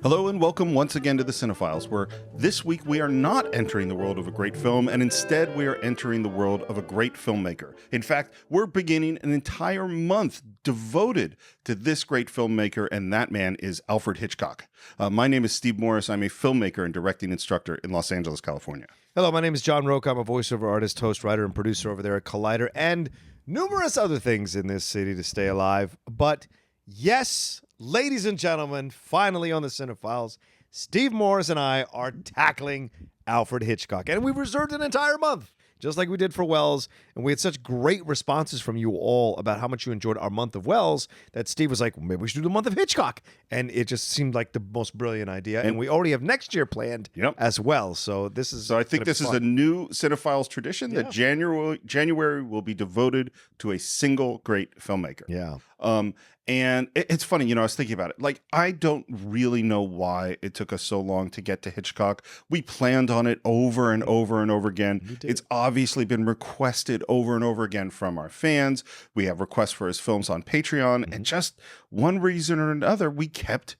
Hello and welcome once again to the Cine-Files, where this week we are not entering the world of a great film, and instead we are entering the world of a great filmmaker. In fact, we're beginning an entire month devoted to this great filmmaker, and that man is Alfred Hitchcock. My name is Steve Morris. I'm a filmmaker and directing instructor in Los Angeles, California. Hello, my name is John Roque. I'm a voiceover artist, host, writer, and producer over there at Collider, and numerous other things in this city to stay alive. But yes, ladies and gentlemen, finally on the Cine-Files, Steve Morris and I are tackling Alfred Hitchcock. And we've reserved an entire month, just like we did for Wells. And we had such great responses from you all about how much you enjoyed our month of Wells that Steve was like, well, maybe we should do the month of Hitchcock. And it just seemed like the most brilliant idea. And we already have next year planned as well. So this is I think this is a new Cine-Files tradition that January will be devoted to a single great filmmaker. Yeah. And it's funny, I was thinking about it. Like, I don't really know why it took us so long to get to Hitchcock. We planned on it over and over and over again. It's obviously been requested over and over again from our fans. We have requests for his films on Patreon, and just one reason or another, we kept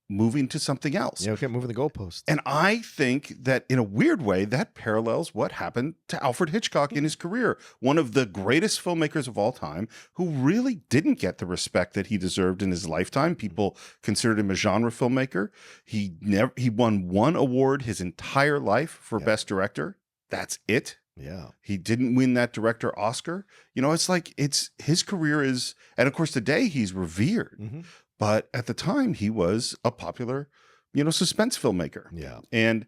moving to something else. Yeah, we kept moving the goalposts. And I think that in a weird way, that parallels what happened to Alfred Hitchcock in his career. One of the greatest filmmakers of all time, who really didn't get the respect that he deserved in his lifetime. People considered him a genre filmmaker. He won one award his entire life for Best Director. That's it. Yeah. He didn't win that director Oscar. It's his career is, and of course today he's revered. Mm-hmm. But at the time, he was a popular, suspense filmmaker. Yeah. And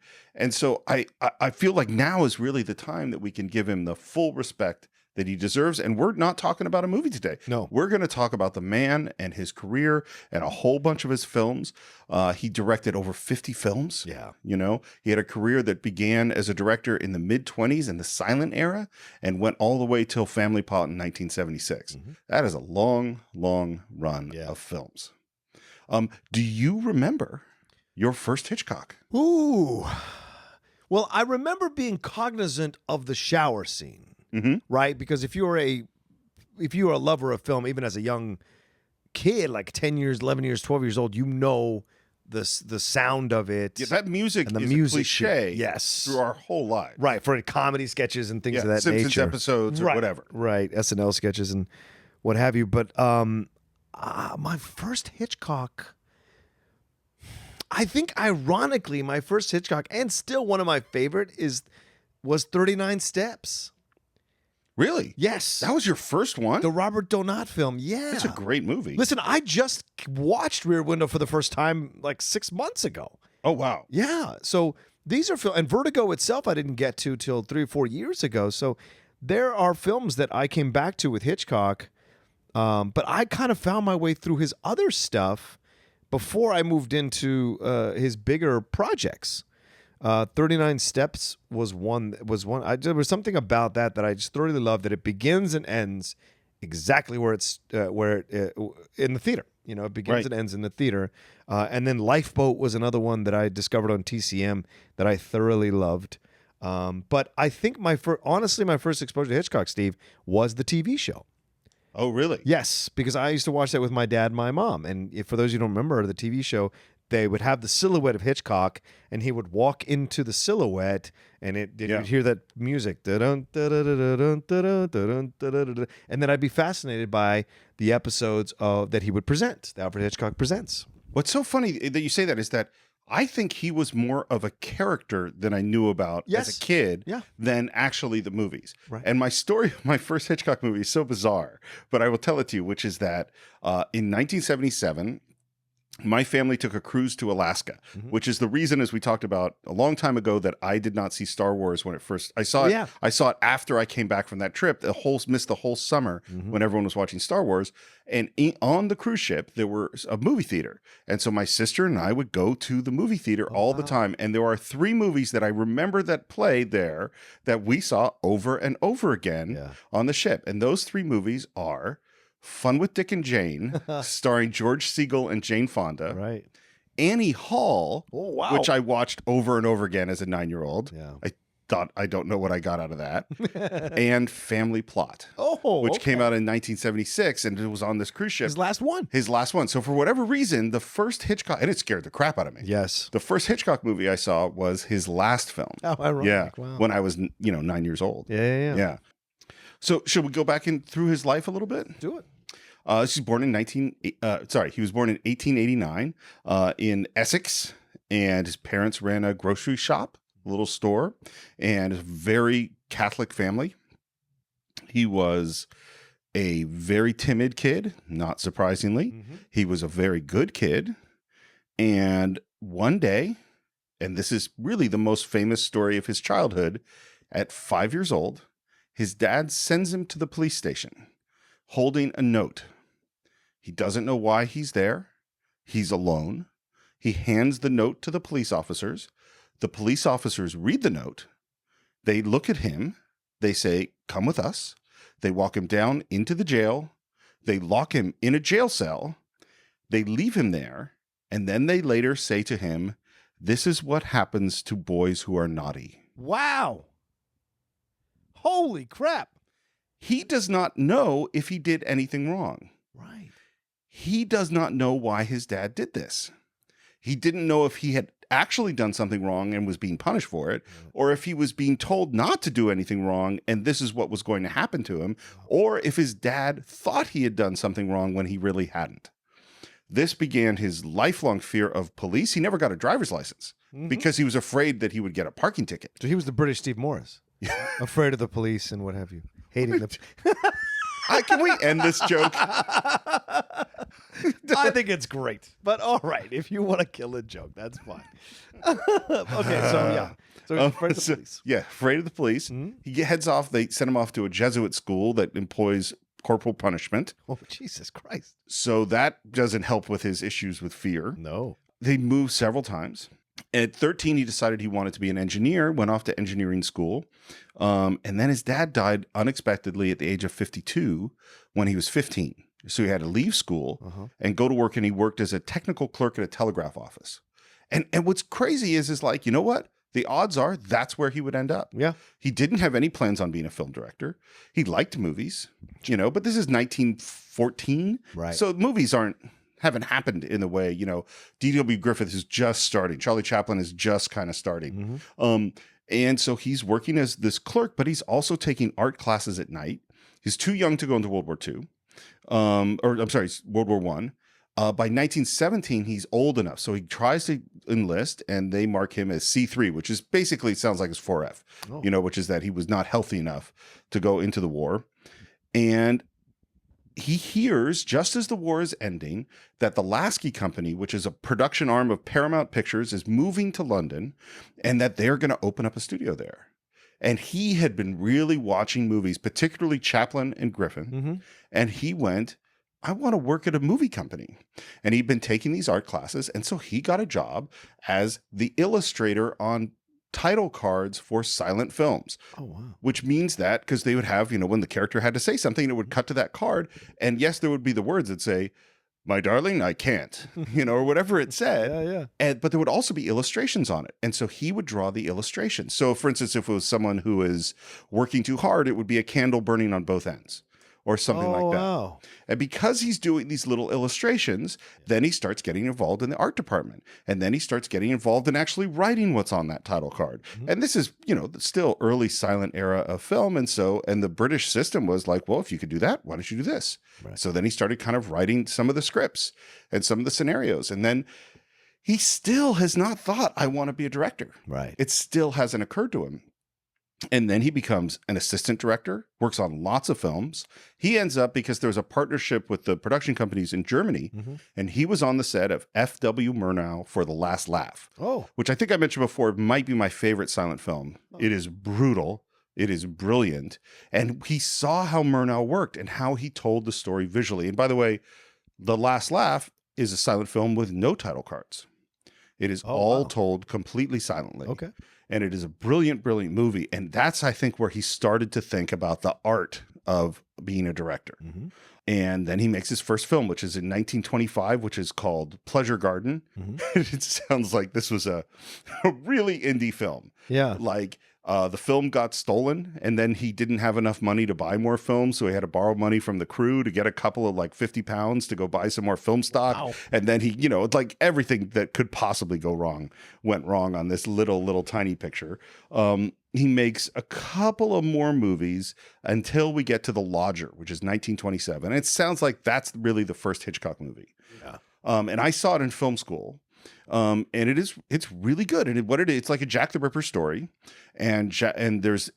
so I feel like now is really the time that we can give him the full respect that he deserves. And we're not talking about a movie today. No. We're going to talk about the man and his career and a whole bunch of his films. He directed over 50 films. Yeah. He had a career that began as a director in the mid-20s in the silent era and went all the way till Family Pot in 1976. Mm-hmm. That is a long, long run of films. Do you remember your first Hitchcock? Ooh. Well, I remember being cognizant of the shower scene, right? Because if you're a lover of film, even as a young kid, like 10 years, 11 years, 12 years old, the sound of it. Yeah, that music and the is music a cliche yes. through our whole lives. Right, for comedy sketches and things of that Simpsons nature. episodes or whatever. Right, SNL sketches and what have you. But my first Hitchcock, I think ironically, my first Hitchcock, and still one of my favorite, was 39 Steps. Really? Yes. That was your first one? The Robert Donat film, yeah. That's a great movie. Listen, I just watched Rear Window for the first time like 6 months ago. Oh, wow. Yeah, so these are films, and Vertigo itself I didn't get to till 3 or 4 years ago, so there are films that I came back to with Hitchcock, but I kind of found my way through his other stuff before I moved into his bigger projects. 39 Steps was one. There was something about that I just thoroughly loved. That it begins and ends exactly where it's in the theater. It begins and ends in the theater. And then Lifeboat was another one that I discovered on TCM that I thoroughly loved. But I think my first exposure to Hitchcock, Steve, was the TV show. Oh, really? Yes, because I used to watch that with my dad and my mom. And for those who don't remember the TV show, they would have the silhouette of Hitchcock, and he would walk into the silhouette, and you'd hear that music. And then I'd be fascinated by the episodes that he would present, the Alfred Hitchcock Presents. What's so funny that you say that is that I think he was more of a character than I knew about as a kid than actually the movies. Right. And my story of my first Hitchcock movie is so bizarre, but I will tell it to you, which is that in 1977, my family took a cruise to Alaska, which is the reason, as we talked about a long time ago, that I did not see Star Wars when it first. I saw it. I saw it after I came back from that trip. Missed the whole summer when everyone was watching Star Wars. And on the cruise ship, there was a movie theater, and so my sister and I would go to the movie theater all the time. And there are 3 movies that I remember that played there that we saw over and over again on the ship, and those 3 movies are Fun with Dick and Jane, starring George Segal and Jane Fonda. Right. Annie Hall, which I watched over and over again as a 9-year-old. Yeah. I I don't know what I got out of that. And Family Plot, which came out in 1976, and it was on this cruise ship. His last one. His last one. So for whatever reason, the first Hitchcock, and it scared the crap out of me. Yes. The first Hitchcock movie I saw was his last film. Oh, ironic. Yeah. Wow. When I was, 9 years old. Yeah. So should we go back in through his life a little bit? Do it. He was born in 1889 in Essex, and his parents ran a grocery shop, a little store, and a very Catholic family. He was a very timid kid, not surprisingly. Mm-hmm. He was a very good kid. And one day, and this is really the most famous story of his childhood, at 5 years old, his dad sends him to the police station holding a note. He doesn't know why he's there. He's alone. He hands the note to the police officers. The police officers read the note. They look at him. They say, "Come with us." They walk him down into the jail. They lock him in a jail cell. They leave him there. And then they later say to him, "This is what happens to boys who are naughty." Wow. Holy crap. He does not know if he did anything wrong. Right. He does not know why his dad did this. He didn't know if he had actually done something wrong and was being punished for it, or if he was being told not to do anything wrong and this is what was going to happen to him, or if his dad thought he had done something wrong when he really hadn't. This began his lifelong fear of police. He never got a driver's license because he was afraid that he would get a parking ticket. So he was the British Steve Morris. Afraid of the police and what have you. Hating the... Can we end this joke? I think it's great. But all right, if you want to kill a joke, that's fine. Okay, so yeah. So he's afraid of the police. Yeah, afraid of the police. He heads off. They send him off to a Jesuit school that employs corporal punishment. Oh, Jesus Christ. So that doesn't help with his issues with fear. No. They moved several times. At 13, he decided he wanted to be an engineer, went off to engineering school. And then his dad died unexpectedly at the age of 52 when he was 15. So he had to leave school and go to work, and he worked as a technical clerk at a telegraph office. And what's crazy is like, you know what? The odds are that's where he would end up. Yeah. He didn't have any plans on being a film director. He liked movies, but this is 1914. Right. So movies haven't happened in the way, D.W. Griffith is just starting. Charlie Chaplin is just kind of starting. And so he's working as this clerk, but he's also taking art classes at night. He's too young to go into World War II. World War I. By 1917, he's old enough. So he tries to enlist, and they mark him as C3, which is basically sounds like his 4F, which is that he was not healthy enough to go into the war. And he hears, just as the war is ending, that the Lasky Company, which is a production arm of Paramount Pictures, is moving to London, and that they're going to open up a studio there. And he had been really watching movies, particularly Chaplin and Griffin, and he went, I want to work at a movie company. And he'd been taking these art classes, and so he got a job as the illustrator on title cards for silent films. Oh, wow. Which means that, because they would have, when the character had to say something, it would cut to that card. And yes, there would be the words that say, "My darling, I can't," or whatever it said. Yeah. But there would also be illustrations on it. And so he would draw the illustrations. So for instance, if it was someone who is working too hard, it would be a candle burning on both ends, or something like that. Wow. And because he's doing these little illustrations, then he starts getting involved in the art department. And then he starts getting involved in actually writing what's on that title card. And this is, still early silent era of film. And the British system was like, well, if you could do that, why don't you do this? Right. So then he started kind of writing some of the scripts and some of the scenarios. And then he still has not thought, I want to be a director. Right. It still hasn't occurred to him. And then he becomes an assistant director, works on lots of films. He ends up, because there's a partnership with the production companies in Germany, and he was on the set of F.W. Murnau for The Last Laugh, which I think I mentioned before might be my favorite silent film. It is brutal. It is brilliant. And he saw how Murnau worked and how he told the story visually. And by the way, The Last Laugh is a silent film with no title cards. It is told completely silently. Okay. And it is a brilliant, brilliant movie. And that's, I think, where he started to think about the art of being a director. And then he makes his first film, which is in 1925, which is called Pleasure Garden. It sounds like this was a really indie film. Yeah. Like, The film got stolen, and then he didn't have enough money to buy more films, so he had to borrow money from the crew to get a couple of like 50 pounds to go buy some more film stock. Wow. And then he, like everything that could possibly go wrong went wrong on this little tiny picture. He makes a couple of more movies until we get to The Lodger, which is 1927. And it sounds like that's really the first Hitchcock movie. Yeah. And I saw it in film school. And it's really good. And it's like a Jack the Ripper story. And there's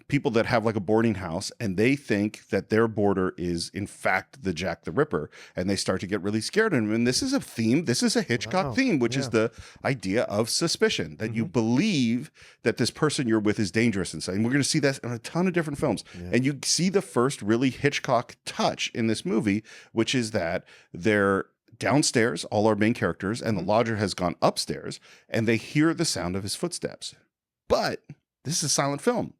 people that have like a boarding house, and they think that their boarder is in fact the Jack the Ripper, and they start to get really scared of him. And this is a theme. This is a Hitchcock theme, which is the idea of suspicion, that you believe that this person you're with is dangerous and so. And we're going to see that in a ton of different films. Yeah. And you see the first really Hitchcock touch in this movie, which is that they're downstairs, all our main characters, and the lodger has gone upstairs, and they hear the sound of his footsteps. But this is a silent film.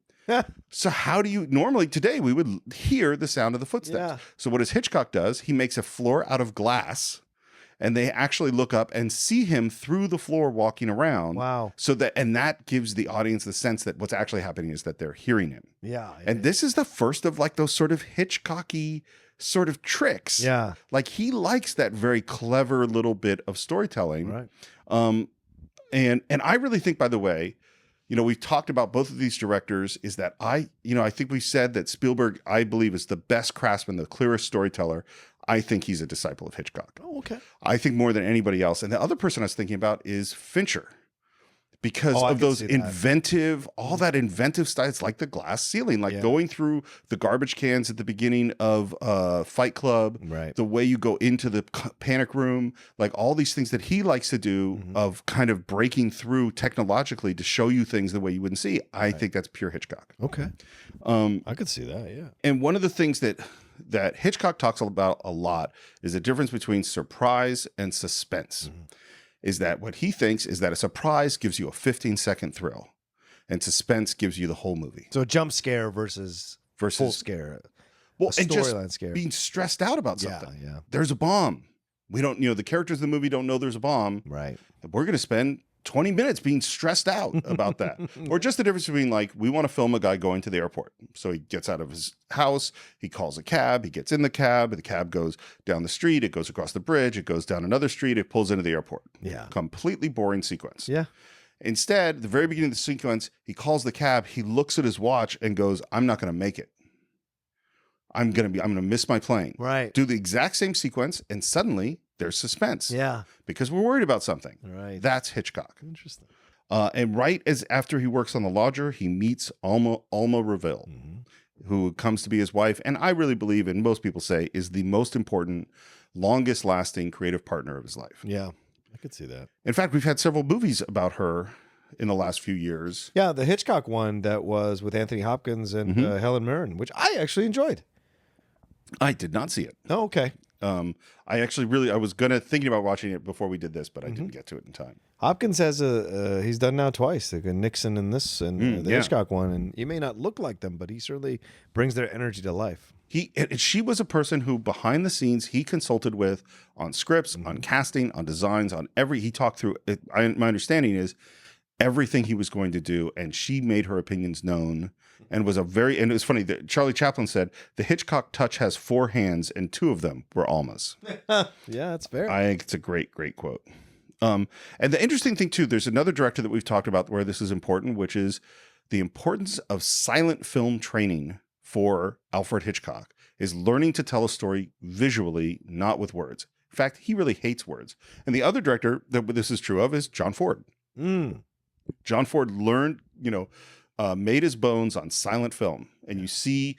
So how do you normally today we would hear the sound of the footsteps? Yeah. So what does Hitchcock does? He makes a floor out of glass, and they actually look up and see him through the floor walking around. Wow. So that gives the audience the sense that what's actually happening is that they're hearing him. Yeah. And this is the first of like those sort of Hitchcocky sort of tricks. Yeah. Like he likes that very clever little bit of storytelling. Right. And I really think, by the way, we've talked about both of these directors, is that I think we said that Spielberg, I believe, is the best craftsman, the clearest storyteller. I think he's a disciple of Hitchcock. Oh, okay. I think more than anybody else. And the other person I was thinking about is Fincher. Because of those inventive, all that inventive style. It's like the glass ceiling, like going through the garbage cans at the beginning of Fight Club, right? The way you go into the panic room, like all these things that he likes to do of kind of breaking through technologically to show you things the way you wouldn't see. I think that's pure Hitchcock. Okay. I could see that, yeah. And one of the things that Hitchcock talks about a lot is the difference between surprise and suspense. Is that what he thinks is that a surprise gives you a 15-second thrill, and suspense gives you the whole movie. So a jump scare versus full scare. Well, and just scare. Being stressed out about something. Yeah. There's a bomb. We don't, the characters in the movie don't know there's a bomb. Right. We're going to spend 20 minutes being stressed out about that. Or just the difference between, like, we want to film a guy going to the airport. So he gets out of his house, he calls a cab, he gets in the cab goes down the street, it goes across the bridge, it goes down another street, it pulls into the airport. Yeah. Completely boring sequence. Yeah. Instead, at the very beginning of the sequence, he calls the cab, he looks at his watch and goes, I'm not going to make it. I'm going to miss my plane. Right. Do the exact same sequence, and suddenly there's suspense. Yeah. Because we're worried about something. Right. That's Hitchcock. Interesting. And right as after he works on The Lodger, he meets Alma Reville, who comes to be his wife, and I really believe, and most people say, is the most important, longest lasting creative partner of his life. Yeah, I could see that. In fact, we've had several movies about her in the last few years. Yeah, the Hitchcock one that was with Anthony Hopkins and Helen Mirren, which I actually enjoyed. I did not see it. Oh, okay. I was thinking about watching it before we did this, but I didn't get to it in time. Hopkins has he's done now twice, like Nixon in this and the Hitchcock one, and he may not look like them, but he certainly brings their energy to life. She was a person who behind the scenes he consulted with on scripts, on casting, on designs, he talked through it. My understanding is everything he was going to do, and she made her opinions known. And it was funny that Charlie Chaplin said the Hitchcock touch has 4 hands and 2 of them were Alma's. Yeah, that's fair. I think it's a great, great quote. And the interesting thing too, there's another director that we've talked about where this is important, which is the importance of silent film training for Alfred Hitchcock is learning to tell a story visually, not with words. In fact, he really hates words. And the other director that this is true of is John Ford. John Ford learned, made his bones on silent film. And you see,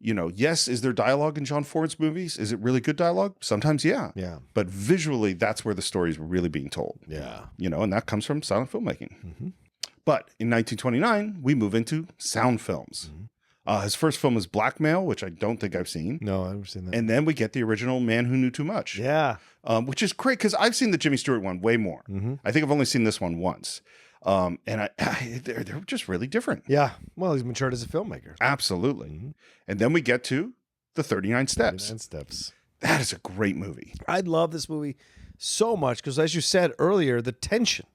yes, is there dialogue in John Ford's movies? Is it really good dialogue? Sometimes, yeah. Yeah. But visually, that's where the stories were really being told. Yeah. And that comes from silent filmmaking. But in 1929, we move into sound films. His first film is Blackmail, which I don't think I've seen. No, I've never seen that. And then we get the original Man Who Knew Too Much. Yeah. Which is great because I've seen the Jimmy Stewart one way more. I think I've only seen this one once. And they're just really different. Yeah. Well, he's matured as a filmmaker. Absolutely. And then we get to the 39 Steps. 39 Steps. That is a great movie. I love this movie so much because, as you said earlier, the tension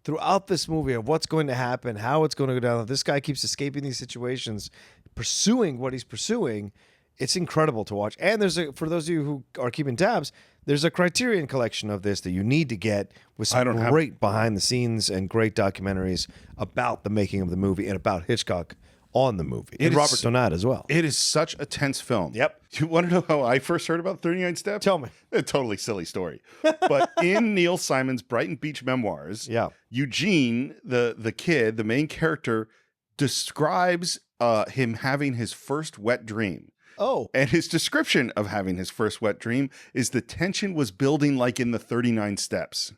throughout this movie of what's going to happen, how it's going to go down. This guy keeps escaping these situations, pursuing what he's pursuing. It's incredible to watch. And for those of you who are keeping tabs, there's a Criterion collection of this that you need to get with some great behind the scenes and great documentaries about the making of the movie and about Hitchcock on the movie. And Robert Donat as well. It is such a tense film. Yep. You want to know how I first heard about 39 Steps? Tell me. A totally silly story. But in Neil Simon's Brighton Beach memoirs, Eugene, the kid, the main character, describes him having his first wet dream. Oh. And his description of having his first wet dream is the tension was building like in the 39 Steps.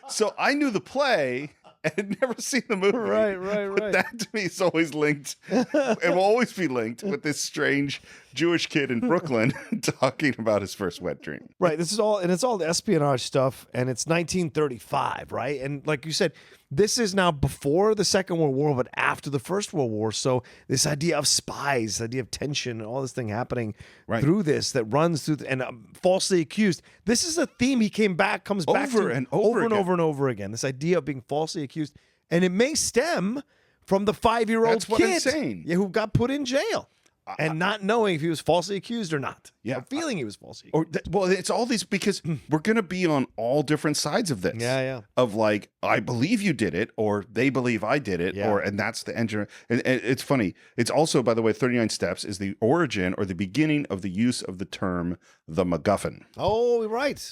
So I knew the play and had never seen the movie. Right. But that to me is always linked and will always be linked with this strange Jewish kid in Brooklyn talking about his first wet dream. Right. This is all, and it's all the espionage stuff, and it's 1935, right? And like you said, this is now before the Second World War, but after the First World War. So this idea of spies, the idea of tension, and all this thing happening through this that runs through, and falsely accused. This is a theme he comes back to over and over again. This idea of being falsely accused, and it may stem from the 5-year-old kid who got put in jail. And not knowing if he was falsely accused or not. Yeah. Or feeling he was falsely accused. Well, it's all these because we're going to be on all different sides of this. Yeah. Of like, I believe you did it, or they believe I did it, and that's the engine. And it's funny. It's also, by the way, 39 Steps is the origin or the beginning of the use of the term the McGuffin. Oh, right.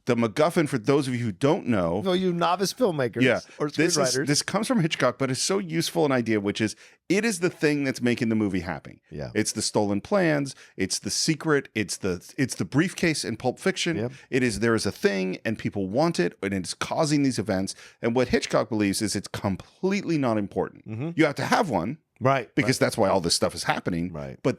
The McGuffin, for those of you who don't know. No, you novice filmmakers or screenwriters. This comes from Hitchcock, but it's so useful an idea, which is it is the thing that's making the movie happen. Yeah. It's the stolen plans. It's the secret. It's the briefcase in Pulp Fiction. Yep. There is a thing and people want it and it's causing these events. And what Hitchcock believes is it's completely not important. Mm-hmm. You have to have one. Right. Because that's why all this stuff is happening. Right. But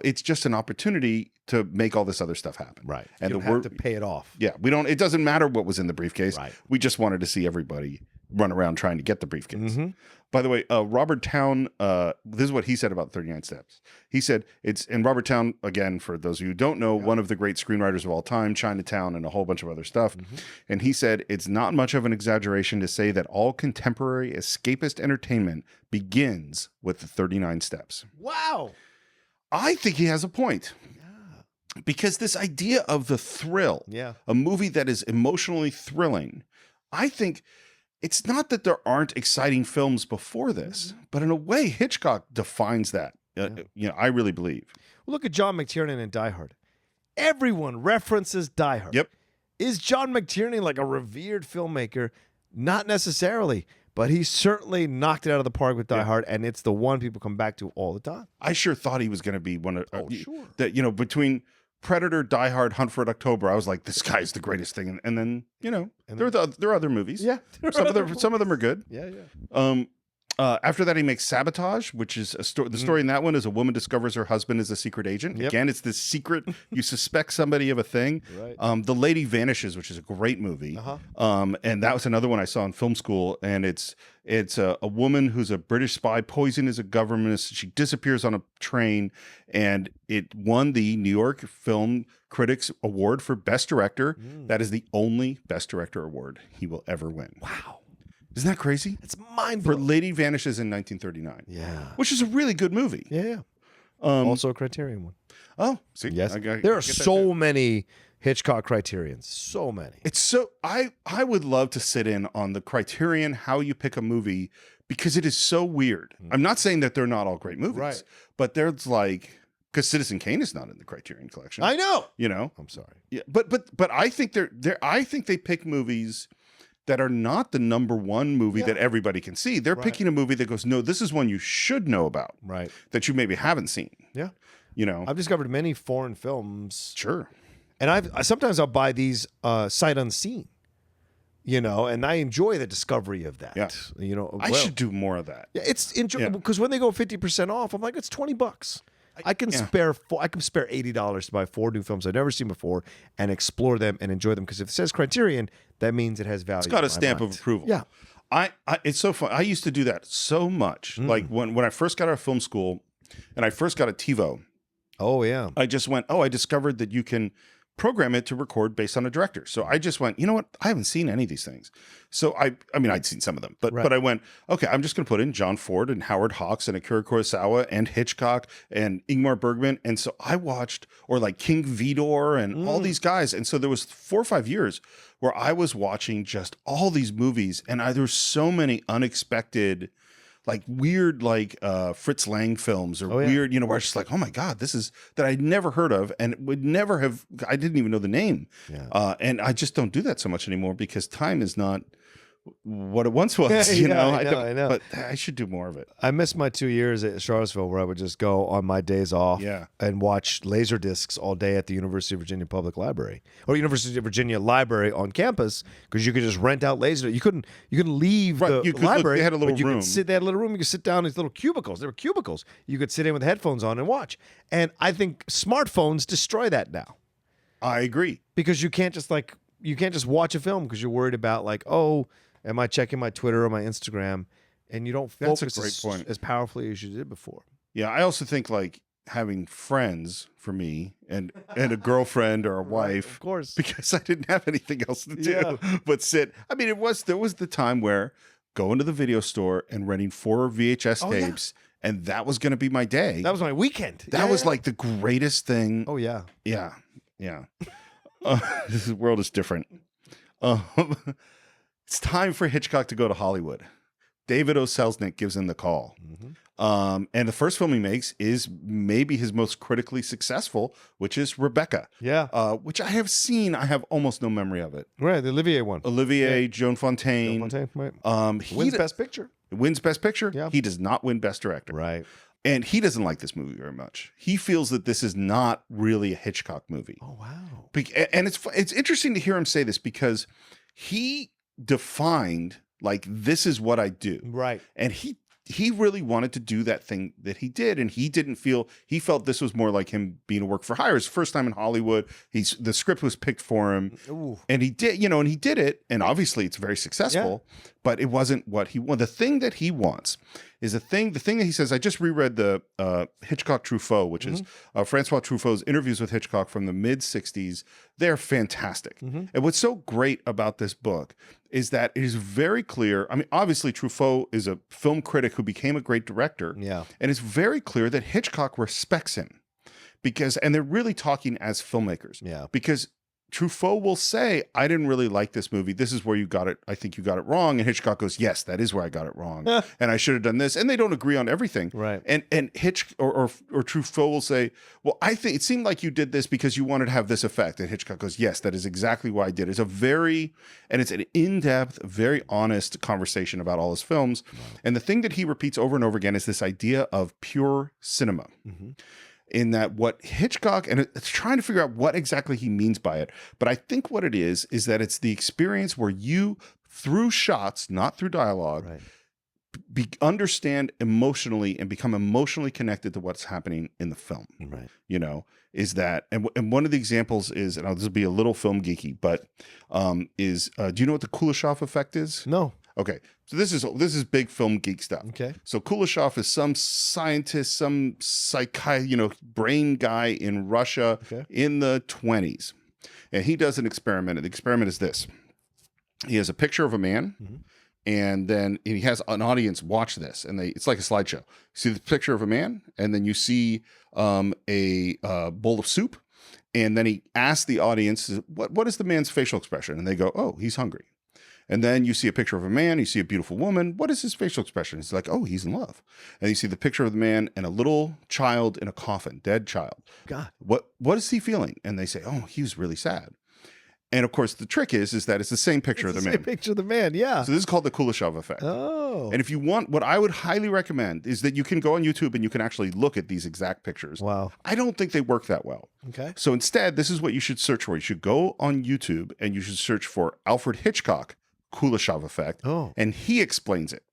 it's just an opportunity to make all this other stuff happen. Right. And you have to pay it off. Yeah. It doesn't matter what was in the briefcase. Right. We just wanted to see everybody run around trying to get the briefcase. Mm-hmm. By the way, Robert Towne, this is what he said about 39 Steps. He said and Robert Towne, again, for those of you who don't know, one of the great screenwriters of all time, Chinatown and a whole bunch of other stuff. Mm-hmm. And he said, it's not much of an exaggeration to say that all contemporary escapist entertainment begins with the 39 Steps. Wow. I think he has a point. Because this idea of the thrill, a movie that is emotionally thrilling, I think it's not that there aren't exciting films before this, but in a way, Hitchcock defines that. I really believe. Well, look at John McTiernan in Die Hard. Everyone references Die Hard. Yep. Is John McTiernan like a revered filmmaker? Not necessarily, but he certainly knocked it out of the park with Die Hard, and it's the one people come back to all the time. I sure thought he was going to be one of sure. That between Predator, Die Hard, Hunt for Red October, I was like, this guy's the greatest thing. And then, there are other movies. Yeah. Some of them are good. Yeah. After that, he makes Sabotage, which is the story in that one is a woman discovers her husband is a secret agent. Yep. Again, it's this secret. You suspect somebody of a thing. Right. The Lady Vanishes, which is a great movie. And that was another one I saw in film school. And it's a woman who's a British spy, poisoned as a governess. She disappears on a train, and it won the New York Film Critics Award for Best Director. That is the only Best Director award he will ever win. Wow. Isn't that crazy? It's mind-blowing. For Lady Vanishes in 1939. Yeah. Which is a really good movie. Yeah. Also a Criterion one. Oh, see? Yes. There are so many Hitchcock Criterions. So many. It's so... I would love to sit in on the Criterion, how you pick a movie, because it is so weird. I'm not saying that they're not all great movies. Right. But there's like... Because Citizen Kane is not in the Criterion collection. I know. I'm sorry. Yeah, but I think I think they pick movies that are not the number one movie that everybody can see. They're picking a movie that goes, no, this is one you should know about. Right. That you maybe haven't seen. Yeah. I've discovered many foreign films. Sure. And sometimes I'll buy these sight unseen. And I enjoy the discovery of that. Yeah. I should do more of that. Yeah, it's enjoyable because when they go 50% off, I'm like, it's $20. I can spare $80 to buy 4 new films I've never seen before and explore them and enjoy them, because if it says Criterion, that means it has value. It's got a stamp of approval. Yeah. It's so fun. I used to do that so much. Like when I first got out of film school and I first got a TiVo. Oh yeah. I just went, I discovered that you can program it to record based on a director. So I just went, you know what? I haven't seen any of these things. So I mean, I'd seen some of them, but I went, okay, I'm just going to put in John Ford and Howard Hawks and Akira Kurosawa and Hitchcock and Ingmar Bergman. And so I watched, or like King Vidor and all these guys. And so there was 4 or 5 years where I was watching just all these movies, and there were so many unexpected, like weird, like Fritz Lang films or weird, where I was just like, oh my God, this is that I'd never heard of and would never have, I didn't even know the name. Yeah. And I just don't do that so much anymore because time is not what it once was, I know. But I should do more of it. I missed my 2 years at Charlottesville where I would just go on my days off and watch laser discs all day at the University of Virginia Public Library or University of Virginia Library on campus because you could just rent out laser. You couldn't leave the library. They had a little room. They had a little room. You could sit down in these little cubicles. There were cubicles. You could sit in with headphones on and watch. And I think smartphones destroy that now. I agree. Because you can't just watch a film because you're worried about like, oh, am I checking my Twitter or my Instagram? And you don't focus as powerfully as you did before. Yeah, I also think like having friends for me and a girlfriend or a wife, of course, because I didn't have anything else to do but sit. I mean, there was the time where going to the video store and renting 4 VHS tapes, and that was going to be my day. That was my weekend. That was like the greatest thing. Oh yeah, yeah. This world is different. It's time for Hitchcock to go to Hollywood. David O. Selznick gives him the call. And the first film he makes is maybe his most critically successful, which is Rebecca. Yeah. Which I have seen. I have almost no memory of it. Right, the Olivier one. Joan Fontaine. Right. Wins Best Picture. Wins Best Picture. Yeah. He does not win Best Director. Right. And he doesn't like this movie very much. He feels that this is not really a Hitchcock movie. Oh, wow. And it's interesting to hear him say this because he defined like this is what I do, right? And he really wanted to do that thing that he did, and he felt this was more like him being a work for hire. His first time in Hollywood, the script was picked for him. Ooh. And he did, and he did it, and obviously it's very successful, but it wasn't what he wanted. The thing that he wants is the thing that he says. I just reread the Hitchcock Truffaut, which is Francois Truffaut's interviews with Hitchcock from the mid-'60s. They're fantastic. And what's so great about this book is that it is very clear. I mean, obviously Truffaut is a film critic who became a great director. Yeah. And it's very clear that Hitchcock respects him and they're really talking as filmmakers. Yeah. Because Truffaut will say, I didn't really like this movie. This is where you got it. I think you got it wrong. And Hitchcock goes, yes, that is where I got it wrong. And I should have done this. And they don't agree on everything. Right. And Truffaut will say, well, I think it seemed like you did this because you wanted to have this effect. And Hitchcock goes, yes, that is exactly why I did it. It's an in-depth, very honest conversation about all his films. Wow. And the thing that he repeats over and over again is this idea of pure cinema. In that what Hitchcock, and it's trying to figure out what exactly he means by it. But I think what it is that it's the experience where you, through shots, not through dialogue, understand emotionally and become emotionally connected to what's happening in the film. Right. Is that, and one of the examples is, and this will be a little film geeky, but do you know what the Kuleshov effect is? No. Okay, so this is big film geek stuff. Okay, so Kuleshov is some scientist, some brain guy in Russia in the 1920s, and he does an experiment. And the experiment is this: he has a picture of a man, and then he has an audience watch this, and it's like a slideshow. You see the picture of a man, and then you see a bowl of soup, and then he asks the audience, "What is the man's facial expression?" And they go, "Oh, he's hungry." And then you see a picture of a man, you see a beautiful woman. What is his facial expression? It's like, oh, he's in love. And you see the picture of the man and a little child in a coffin, dead child. God. What is he feeling? And they say, oh, he was really sad. And of course, the trick is that it's the same picture of the man. Same picture of the man, yeah. So this is called the Kuleshov effect. Oh. And if you want, what I would highly recommend is that you can go on YouTube and you can actually look at these exact pictures. Wow. I don't think they work that well. Okay. So instead, this is what you should search for. You should go on YouTube and you should search for Alfred Hitchcock Kuleshov effect. Oh. And he explains it.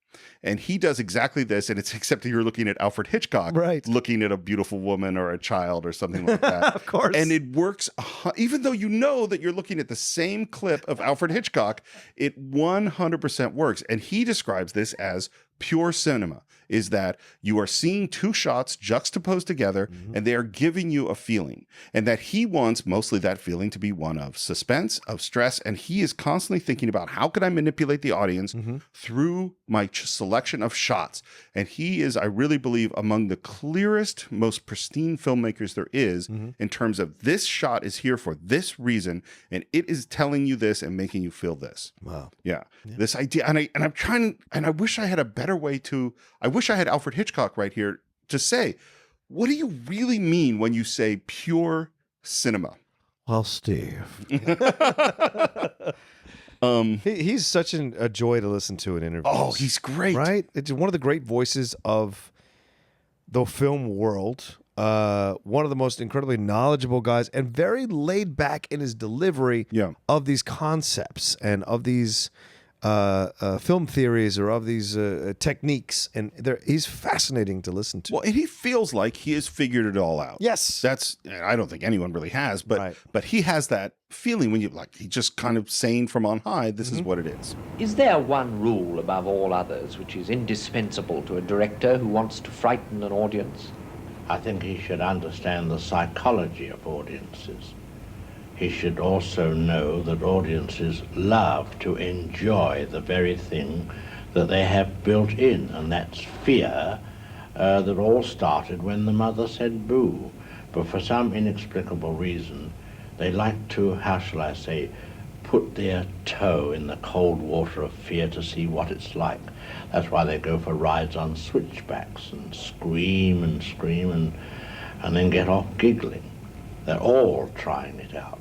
And he does exactly this, and it's except that you're looking at Alfred Hitchcock, looking at a beautiful woman or a child or something like that. Of course. And it works, even though you know that you're looking at the same clip of Alfred Hitchcock, it 100% works. And he describes this as pure cinema. is that you are seeing two shots juxtaposed together and they are giving you a feeling, and that he wants mostly that feeling to be one of suspense, of stress, and he is constantly thinking about how can I manipulate the audience through my selection of shots. And he is, I really believe, among the clearest, most pristine filmmakers there is in terms of this shot is here for this reason, and it is telling you this and making you feel this. Wow. Yeah. This idea, and I'm trying, and I wish I had a better way to, I wish I had Alfred Hitchcock right here to say, what do you really mean when you say pure cinema? Well, Steve. He's such a joy to listen to in interviews. Oh, he's great. Right? It's one of the great voices of the film world. One of the most incredibly knowledgeable guys, and very laid back in his delivery of these concepts and of these film theories or of these techniques. And he's fascinating to listen to. Well, and he feels like he has figured it all out. Yes. I don't think anyone really has, but he has that feeling when he's just kind of saying from on high, this is what it is. Is there one rule above all others which is indispensable to a director who wants to frighten an audience? I think he should understand the psychology of audiences. He should also know that audiences love to enjoy the very thing that they have built in, and that's fear that all started when the mother said boo. But for some inexplicable reason, they like to, how shall I say, put their toe in the cold water of fear to see what it's like. That's why they go for rides on switchbacks and scream and then get off giggling. They're all trying it out.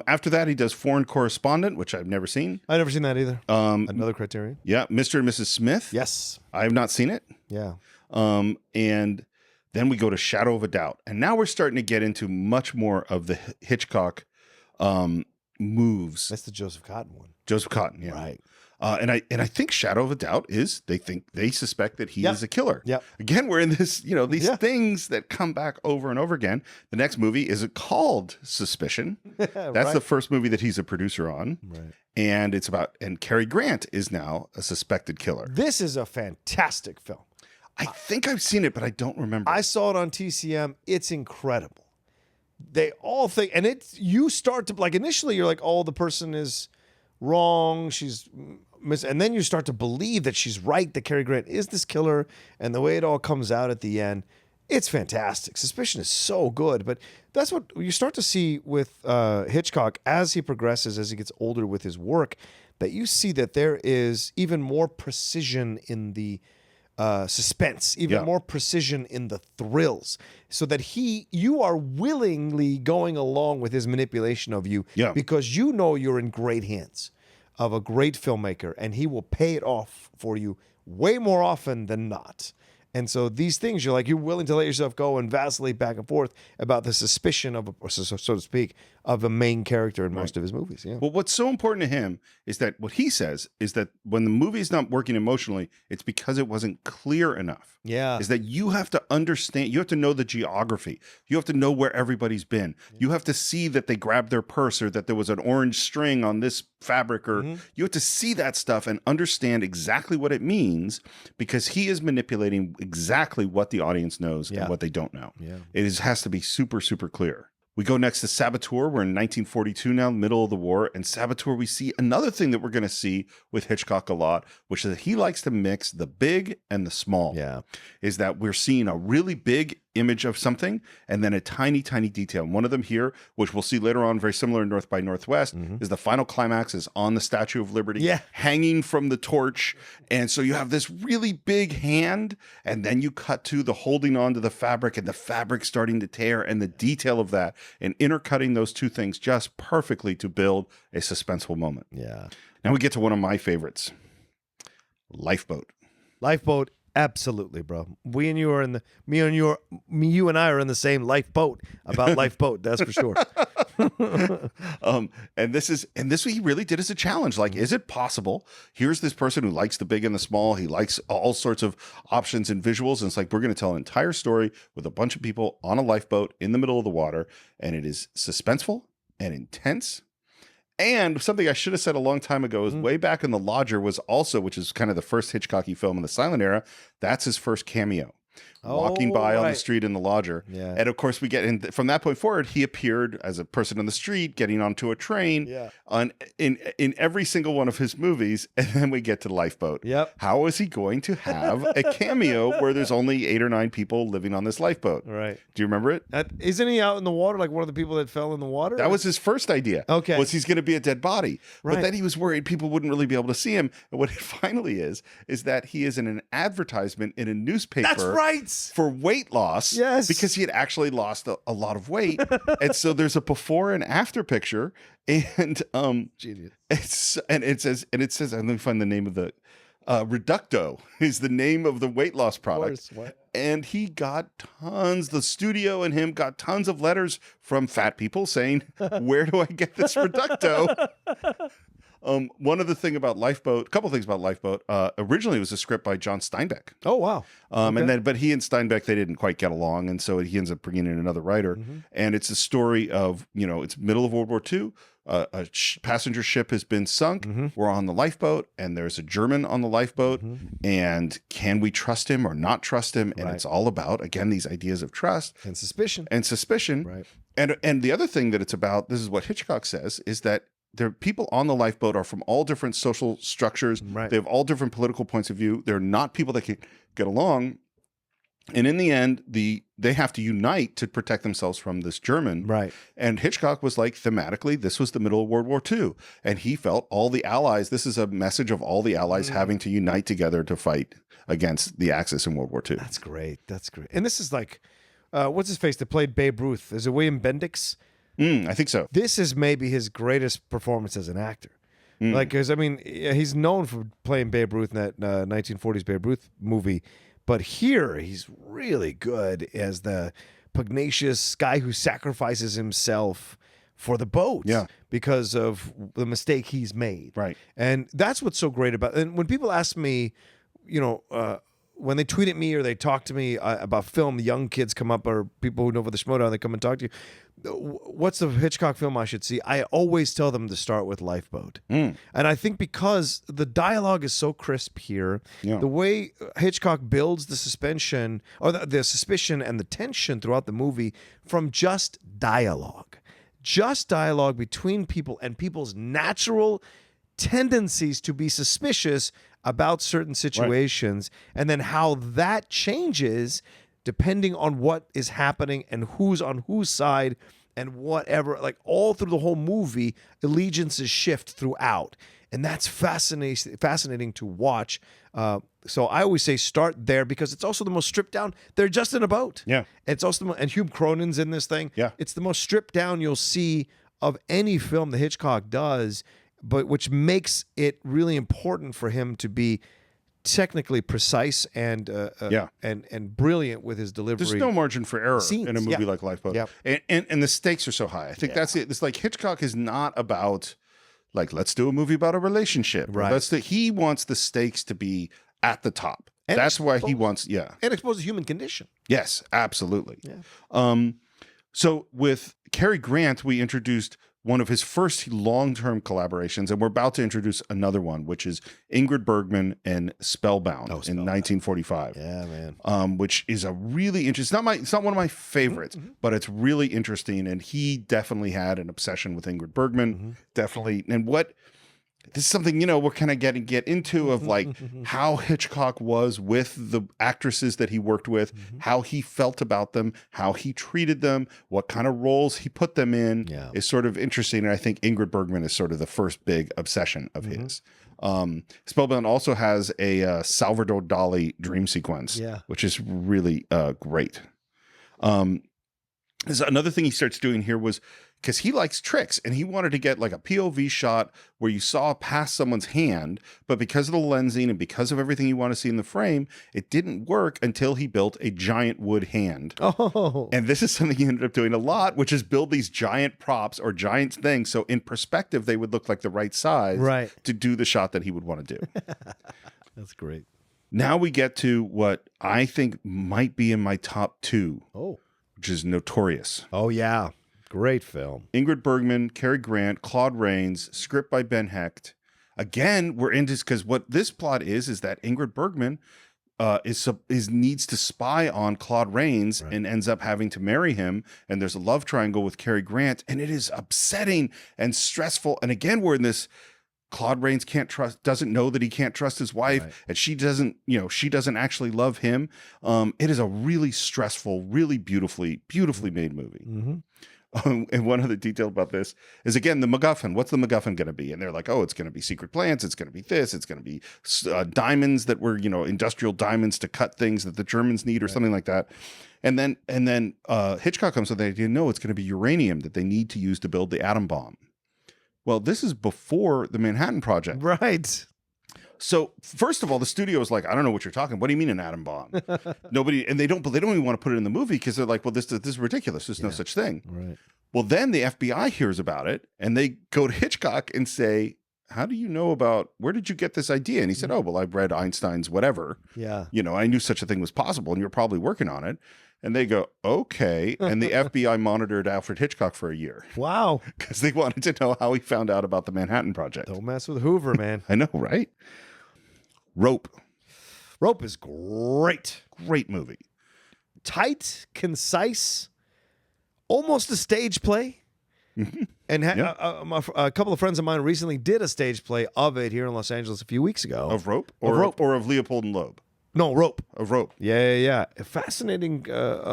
After that, he does Foreign Correspondent, which I've never seen. I've never seen that either. Another Criterion. Yeah, Mr. and Mrs. Smith. Yes. I have not seen it. Yeah. And then we go to Shadow of a Doubt. And now we're starting to get into much more of the Hitchcock moves. That's the Joseph Cotten one. Joseph Cotten, yeah. Right. And I think Shadow of a Doubt is they suspect that he is a killer. Yep. Again, we're in this, these things that come back over and over again. The next movie is called Suspicion. That's the first movie that he's a producer on. Right. And it's about, and Cary Grant is now a suspected killer. This is a fantastic film. I think I've seen it, but I don't remember. I saw it on TCM. It's incredible. They all think, and you start to, like, initially you're like, oh, the person is wrong. And then you start to believe that she's right, that Cary Grant is this killer, and the way it all comes out at the end, it's fantastic. Suspicion is so good, but that's what you start to see with Hitchcock as he progresses, as he gets older with his work, that you see that there is even more precision in the suspense, even more precision in the thrills, so that you are willingly going along with his manipulation of you because you know you're in great hands of a great filmmaker, and he will pay it off for you way more often than not. And so these things, you're willing to let yourself go and vacillate back and forth about the suspicion of, so to speak, of a main character in most of his movies. Yeah. Well, what's so important to him is that what he says is that when the movie is not working emotionally, it's because it wasn't clear enough. Yeah. Is that you have to understand, you have to know the geography. You have to know where everybody's been. You have to see that they grabbed their purse, or that there was an orange string on this fabric, or you have to see that stuff and understand exactly what it means, because he is manipulating exactly what the audience knows and what they don't know. Yeah. It has to be super, super clear. We go next to Saboteur. We're in 1942 now, middle of the war. And Saboteur, we see another thing that we're going to see with Hitchcock a lot, which is that he likes to mix the big and the small. Yeah. Is that we're seeing a really big image of something and then a tiny, tiny detail. And one of them here, which we'll see later on, very similar in North by Northwest, is the final climax is on the Statue of Liberty, hanging from the torch. And so you have this really big hand, and then you cut to the holding on to the fabric and the fabric starting to tear, and the detail of that, and intercutting those two things just perfectly to build a suspenseful moment. Yeah. Now we get to one of my favorites, Lifeboat. Lifeboat. Absolutely, bro. You and I are in the same lifeboat about Lifeboat. That's for sure. And this he really did as a challenge. Like, is it possible? Here's this person who likes the big and the small. He likes all sorts of options and visuals. And it's like, we're going to tell an entire story with a bunch of people on a lifeboat in the middle of the water. And it is suspenseful and intense. And something I should have said a long time ago is way back in The Lodger was also, which is kind of the first Hitchcocky film in the silent era. That's his first cameo. Walking by on the street in The Lodger. Yeah. And of course we get in from that point forward, he appeared as a person on the street, getting onto a train in every single one of his movies. And then we get to Lifeboat. Yep. How is he going to have a cameo where there's only 8 or 9 people living on this lifeboat? Right. Do you remember it? Isn't he out in the water like one of the people that fell in the water? That was his first idea. Okay. Was he's going to be a dead body. Right. But then he was worried people wouldn't really be able to see him. And what it finally is that he is in an advertisement in a newspaper. That's right. For weight loss. Yes. Because he had actually lost a lot of weight. And so there's a before and after picture. And Genius. it says, let me find the name of the Reducto is the name of the weight loss product. And he got the studio and him got tons of letters from fat people saying, where do I get this Reducto? One other thing about Lifeboat, a couple things about Lifeboat. Originally, it was a script by John Steinbeck. Oh, wow. But he and Steinbeck, they didn't quite get along, and so he ends up bringing in another writer. And it's a story of, it's middle of World War II. A passenger ship has been sunk. We're on the lifeboat, and there's a German on the lifeboat. And can we trust him or not trust him? And it's all about, again, these ideas of trust and suspicion. Right. And the other thing that it's about, this is what Hitchcock says, is that there people on the lifeboat are from all different social structures. Right. They have all different political points of view. They're not people that can get along. And in the end, they have to unite to protect themselves from this German. Right. And Hitchcock was like, thematically, this was the middle of World War II. And he felt all the Allies, this is a message of all the Allies having to unite together to fight against the Axis in World War II. That's great. And this is like, what's his face that played Babe Ruth? Is it William Bendix? I think so. This is maybe his greatest performance as an actor. Like, because, he's known for playing Babe Ruth in that 1940s Babe Ruth movie. But here, he's really good as the pugnacious guy who sacrifices himself for the boat because of the mistake he's made. Right. And that's what's so great about it. And when people ask me, when they tweet at me or they talk to me about film, young kids come up or people who know for the Schmodown, they come and talk to you. What's the Hitchcock film I should see? I always tell them to start with Lifeboat. And I think because the dialogue is so crisp here, the way Hitchcock builds the suspension or the suspicion and the tension throughout the movie from just dialogue between people and people's natural tendencies to be suspicious about certain situations, and then how that changes depending on what is happening and who's on whose side and whatever, like all through the whole movie, allegiances shift throughout. And that's fascinating to watch. So I always say start there because it's also the most stripped down. They're just in a boat. Yeah. It's also and Hugh Cronin's in this thing. Yeah. It's the most stripped down you'll see of any film that Hitchcock does, but which makes it really important for him to be technically precise and brilliant with his delivery. There's no margin for error Scenes, in a movie like Lifeboat. And the stakes are so high. I think that's it. It's like Hitchcock is not about like, let's do a movie about a relationship. Right. He wants the stakes to be at the top. And that's why he wants, and expose the human condition. Yes, absolutely. Yeah. So with Cary Grant, we introduced one of his first long-term collaborations, and we're about to introduce another one, which is Ingrid Bergman and Spellbound in 1945. Yeah, man. Which is a really interesting. It's not one of my favorites, but it's really interesting. And he definitely had an obsession with Ingrid Bergman. Definitely. And this is something, we're kind of get into of like how Hitchcock was with the actresses that he worked with, how he felt about them, how he treated them, what kind of roles he put them in is sort of interesting. And I think Ingrid Bergman is sort of the first big obsession of his. Spellbound also has a Salvador Dali dream sequence, which is really great. Another thing he starts doing here was because he likes tricks and he wanted to get like a POV shot where you saw past someone's hand, but because of the lensing and because of everything you want to see in the frame, it didn't work until he built a giant wood hand. Oh. And this is something he ended up doing a lot, which is build these giant props or giant things. So in perspective, they would look like the right size to do the shot that he would want to do. That's great. Now we get to what I think might be in my top 2. Oh. Which is Notorious. Oh, yeah. Great film. Ingrid Bergman, Cary Grant, Claude Rains, script by Ben Hecht. Again, we're into because what this plot is that Ingrid Bergman needs to spy on Claude Rains and ends up having to marry him. And there's a love triangle with Cary Grant, and it is upsetting and stressful. And again, we're in this. Claude Rains doesn't know that he can't trust his wife, and she doesn't actually love him. It is a really stressful, really beautifully made movie. Mm-hmm. And one other detail about this is, again, the MacGuffin. What's the MacGuffin going to be? And they're like, oh, it's going to be secret plans. It's going to be this. It's going to be diamonds that were, industrial diamonds to cut things that the Germans need or something like that. And then Hitchcock comes with the idea, no, it's going to be uranium that they need to use to build the atom bomb. Well, this is before the Manhattan Project. Right. So first of all, the studio is like, I don't know what you're talking. What do you mean an atom bomb? Nobody, and they don't even want to put it in the movie because they're like, well, this is ridiculous. There's no such thing. Right. Well, then the FBI hears about it and they go to Hitchcock and say, how do you know where did you get this idea? And he said, oh, well, I've read Einstein's whatever. Yeah. I knew such a thing was possible and you're probably working on it. And they go, okay. And the FBI monitored Alfred Hitchcock for a year. Wow. Because they wanted to know how he found out about the Manhattan Project. Don't mess with Hoover, man. I know, right? Rope. Rope is great. Great movie. Tight, concise, almost a stage play. And a couple of friends of mine recently did a stage play of it here in Los Angeles a few weeks ago. Of Rope? Rope. Or of Leopold and Loeb? No, Rope. Of Rope. Yeah. A fascinating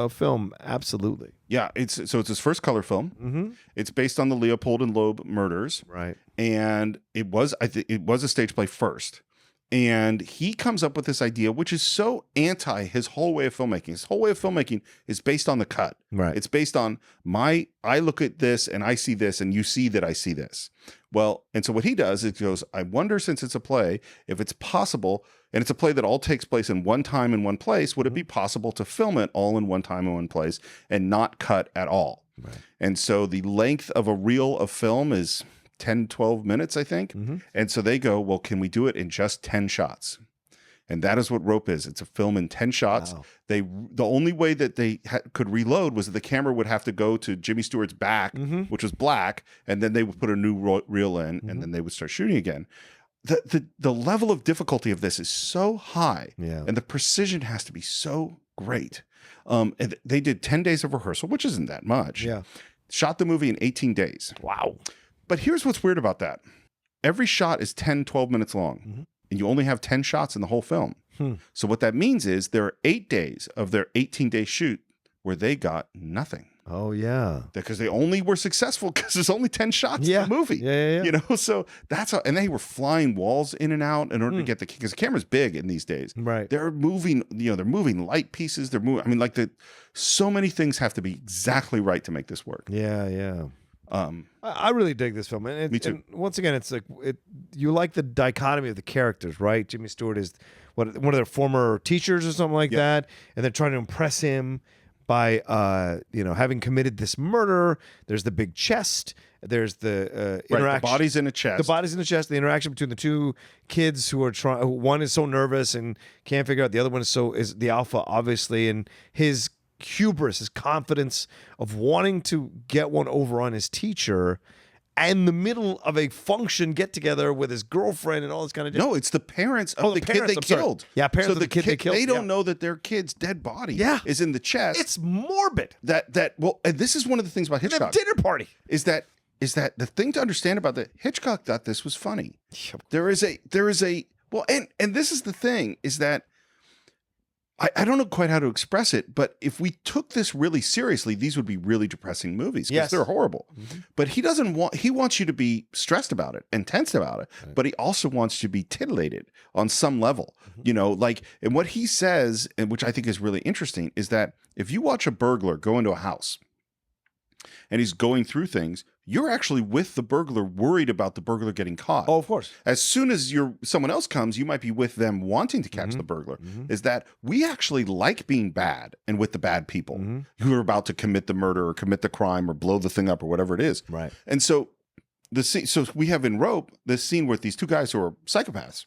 film, absolutely. Yeah, it's his first color film. Mm-hmm. It's based on the Leopold and Loeb murders. Right. And it was a stage play first. And he comes up with this idea, which is so anti his whole way of filmmaking. His whole way of filmmaking is based on the cut. Right. It's based on I look at this and I see this and you see that I see this. Well, and so what he does is he goes, I wonder, since it's a play, if it's possible, and it's a play that all takes place in one time in one place, would it be possible to film it all in one time in one place and not cut at all? Right. And so the length of a reel of film is 10, 12 minutes, I think. Mm-hmm. And so they go, well, can we do it in just 10 shots? And that is what Rope is. It's a film in 10 shots. Wow. The only way that they could reload was that the camera would have to go to Jimmy Stewart's back, which was black, and then they would put a new reel in, and then they would start shooting again. The level of difficulty of this is so high, and the precision has to be so great. And they did 10 days of rehearsal, which isn't that much. Yeah. Shot the movie in 18 days. Wow. But here's what's weird about that. Every shot is 10, 12 minutes long, and you only have 10 shots in the whole film. So what that means is there are 8 days of their 18-day shoot where they got nothing. Oh, yeah. Because they only were successful because there's only 10 shots in the movie. Yeah. So that's how, and they were flying walls in and out in order to get because the camera's big in these days. Right. They're moving, they're moving light pieces. They're moving, so many things have to be exactly right to make this work. Yeah. I really dig this film. And me too. And once again, it's like you like the dichotomy of the characters, right? Jimmy Stewart is one of their former teachers or something like that, and they're trying to impress him by having committed this murder. There's the big chest. There's the interaction. The body's in a chest. The body's in the chest. The interaction between the two kids who are trying. One is so nervous and can't figure out. The other one is the alpha, obviously, and his hubris, his confidence of wanting to get one over on his teacher, and the middle of a function get together with his girlfriend and all this kind of. No, it's the parents of the kid they killed. Yeah, parents of the kid they killed. They don't know that their kid's dead body is in the chest. It's morbid. And this is one of the things about Hitchcock. Dinner party is that the thing to understand about that Hitchcock thought this was funny. Yep. There is a and this is the thing is that. I don't know quite how to express it, but if we took this really seriously, these would be really depressing movies because they're horrible. But he wants you to be stressed about it and tense about it, but he also wants you to be titillated on some level, and what he says, and which I think is really interesting, is that if you watch a burglar go into a house and he's going through things, you're actually with the burglar worried about the burglar getting caught. Oh, of course. As soon as someone else comes, you might be with them wanting to catch the burglar. Is that we actually like being bad and with the bad people who are about to commit the murder or commit the crime or blow the thing up or whatever it is. Right. And so so we have in Rope this scene with these two guys who are psychopaths.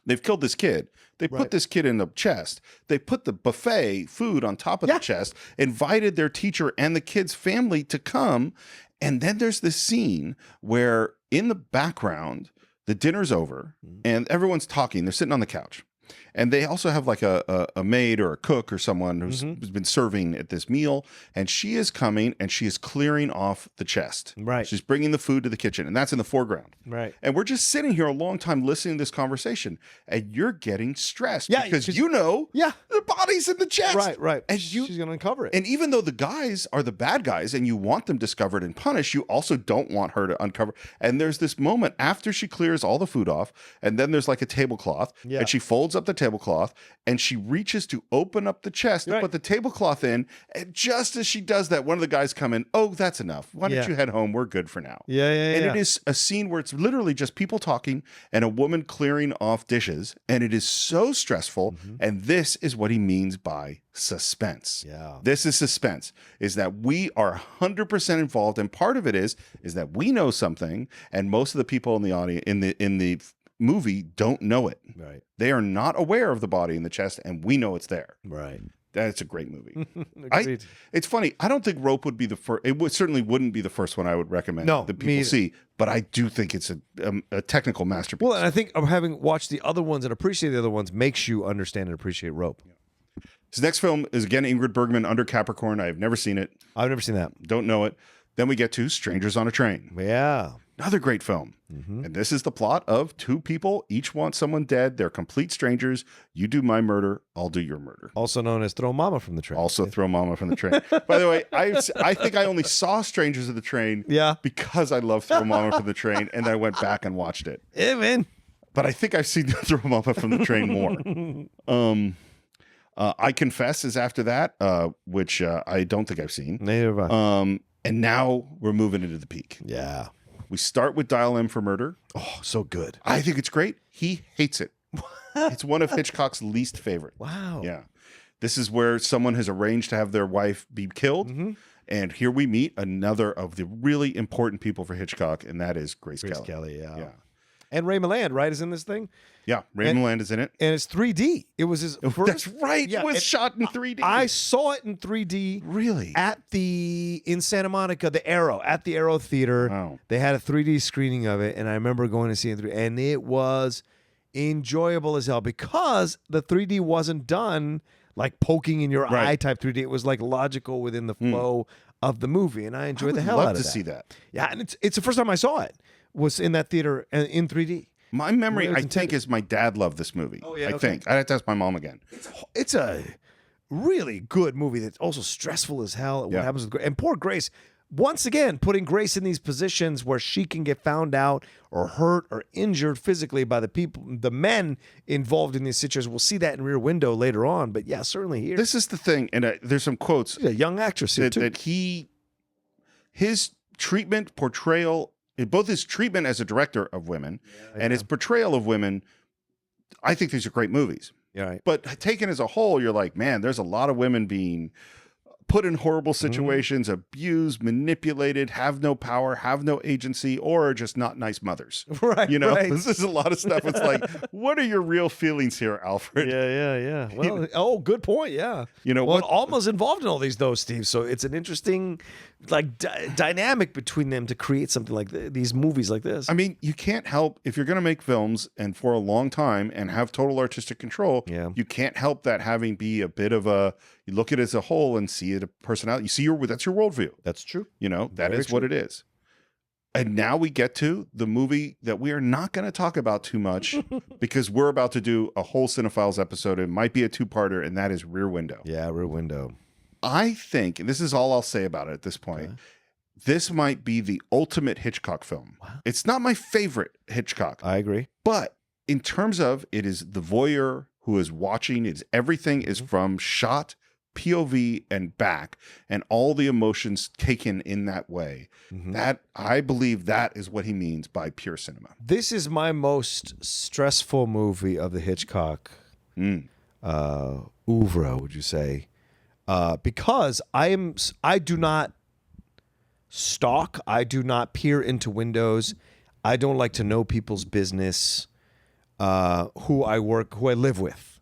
They've killed this kid. They put this kid in the chest. They put the buffet food on top of the chest, invited their teacher and the kid's family to come. And then there's this scene where in the background, the dinner's over and everyone's talking. They're sitting on the couch. And they also have like a maid or a cook or someone who's been serving at this meal. And she is coming and she is clearing off the chest. Right. She's bringing the food to the kitchen. And that's in the foreground. Right. And we're just sitting here a long time listening to this conversation. And you're getting stressed because the body's in the chest. Right. And She's going to uncover it. And even though the guys are the bad guys and you want them discovered and punished, you also don't want her to uncover. And there's this moment after she clears all the food off. And then there's like a tablecloth. Yeah. And she folds up the tablecloth and she reaches to open up the chest and put the tablecloth in. And just as she does that, one of the guys come in. Oh, that's enough. Why don't you head home? We're good for now. And it is a scene where it's literally just people talking and a woman clearing off dishes. And it is so stressful. And this is what he means by suspense. This is suspense, is that we are 100% involved. And part of it is that we know something and most of the people in the audience, in the movie don't know it. Right. They are not aware of the body in the chest, and we know it's there. Right. That's a great movie. Agreed. It's funny. I don't think Rope would be the first. Certainly wouldn't be the first one I would recommend that people see. But I do think it's a technical masterpiece. Well, and I think having watched the other ones and appreciate the other ones makes you understand and appreciate Rope. His next film is again Ingrid Bergman, Under Capricorn. I have never seen it. I've never seen that. Don't know it. Then we get to Strangers on a Train. Yeah. Another great film. And this is the plot of two people, each want someone dead. They're complete strangers. You do my murder, I'll do your murder. Also known as Throw Mama from the Train. Also Throw Mama from the Train. By the way, I think I only saw Strangers of the Train because I love Throw Mama from the Train, and I went back and watched it. Yeah, man. But I think I've seen Throw Mama from the Train more. I Confess is after that, which I don't think I've seen. Neither have I. And now we're moving into the peak. Yeah. We start with Dial M for Murder. Oh, so good. I think it's great. He hates it. It's one of Hitchcock's least favorite. Wow. Yeah. This is where someone has arranged to have their wife be killed. And here we meet another of the really important people for Hitchcock, and that is Grace Kelly. Yeah. And Ray Milland, right, is in this thing? Yeah, Ray Milland is in it. And it's 3D. It was his first. That's right. Yeah, it was shot in 3D. I saw it in 3D. Really? In Santa Monica, at the Arrow Theater. Wow. They had a 3D screening of it, and I remember going to see it in 3D, and it was enjoyable as hell because the 3D wasn't done like poking in your eye type 3D. It was like logical within the flow of the movie, and I enjoyed the hell out of that. I'd love to see that. Yeah, and it's the first time I saw it was in that theater in 3D. My memory, I think, is my dad loved this movie. Oh, yeah, I think. I'd have to ask my mom again. It's a really good movie that's also stressful as hell. What happens with Grace. And poor Grace, once again, putting Grace in these positions where she can get found out or hurt or injured physically by the men involved in these situations. We'll see that in Rear Window later on, but yeah, certainly here. This is the thing, and there's some quotes. She's a young actress here, too. That his treatment, portrayal, both his treatment as a director of women and his portrayal of women, I think these are great movies. Yeah, right. But taken as a whole, you're like, man, there's a lot of women being put in horrible situations, abused, manipulated, have no power, have no agency, or are just not nice mothers. Right. This is a lot of stuff. It's like, what are your real feelings here, Alfred? Yeah. Well, good point. Yeah. Alma's involved in all these, though, Steve. So it's an interesting, dynamic between them to create something like these movies like this. I mean, you can't help if you're going to make films and for a long time and have total artistic control. Yeah. You can't help that having be a bit of a. You look at it as a whole and see it a personality. You see that's your worldview. That's true. That is what it is. And now we get to the movie that we are not going to talk about too much because we're about to do a whole Cine-Files episode. It might be a two-parter, and that is Rear Window. Yeah, Rear Window. I think, and this is all I'll say about it at this point, this might be the ultimate Hitchcock film. Wow. It's not my favorite Hitchcock. I agree. But in terms of it is the voyeur who is watching, everything is from shot, POV, and back, and all the emotions taken in that way. That I believe that is what he means by pure cinema. This is my most stressful movie of the Hitchcock oeuvre, would you say? Because I do not stalk. I do not peer into windows. I don't like to know people's business. who I live with.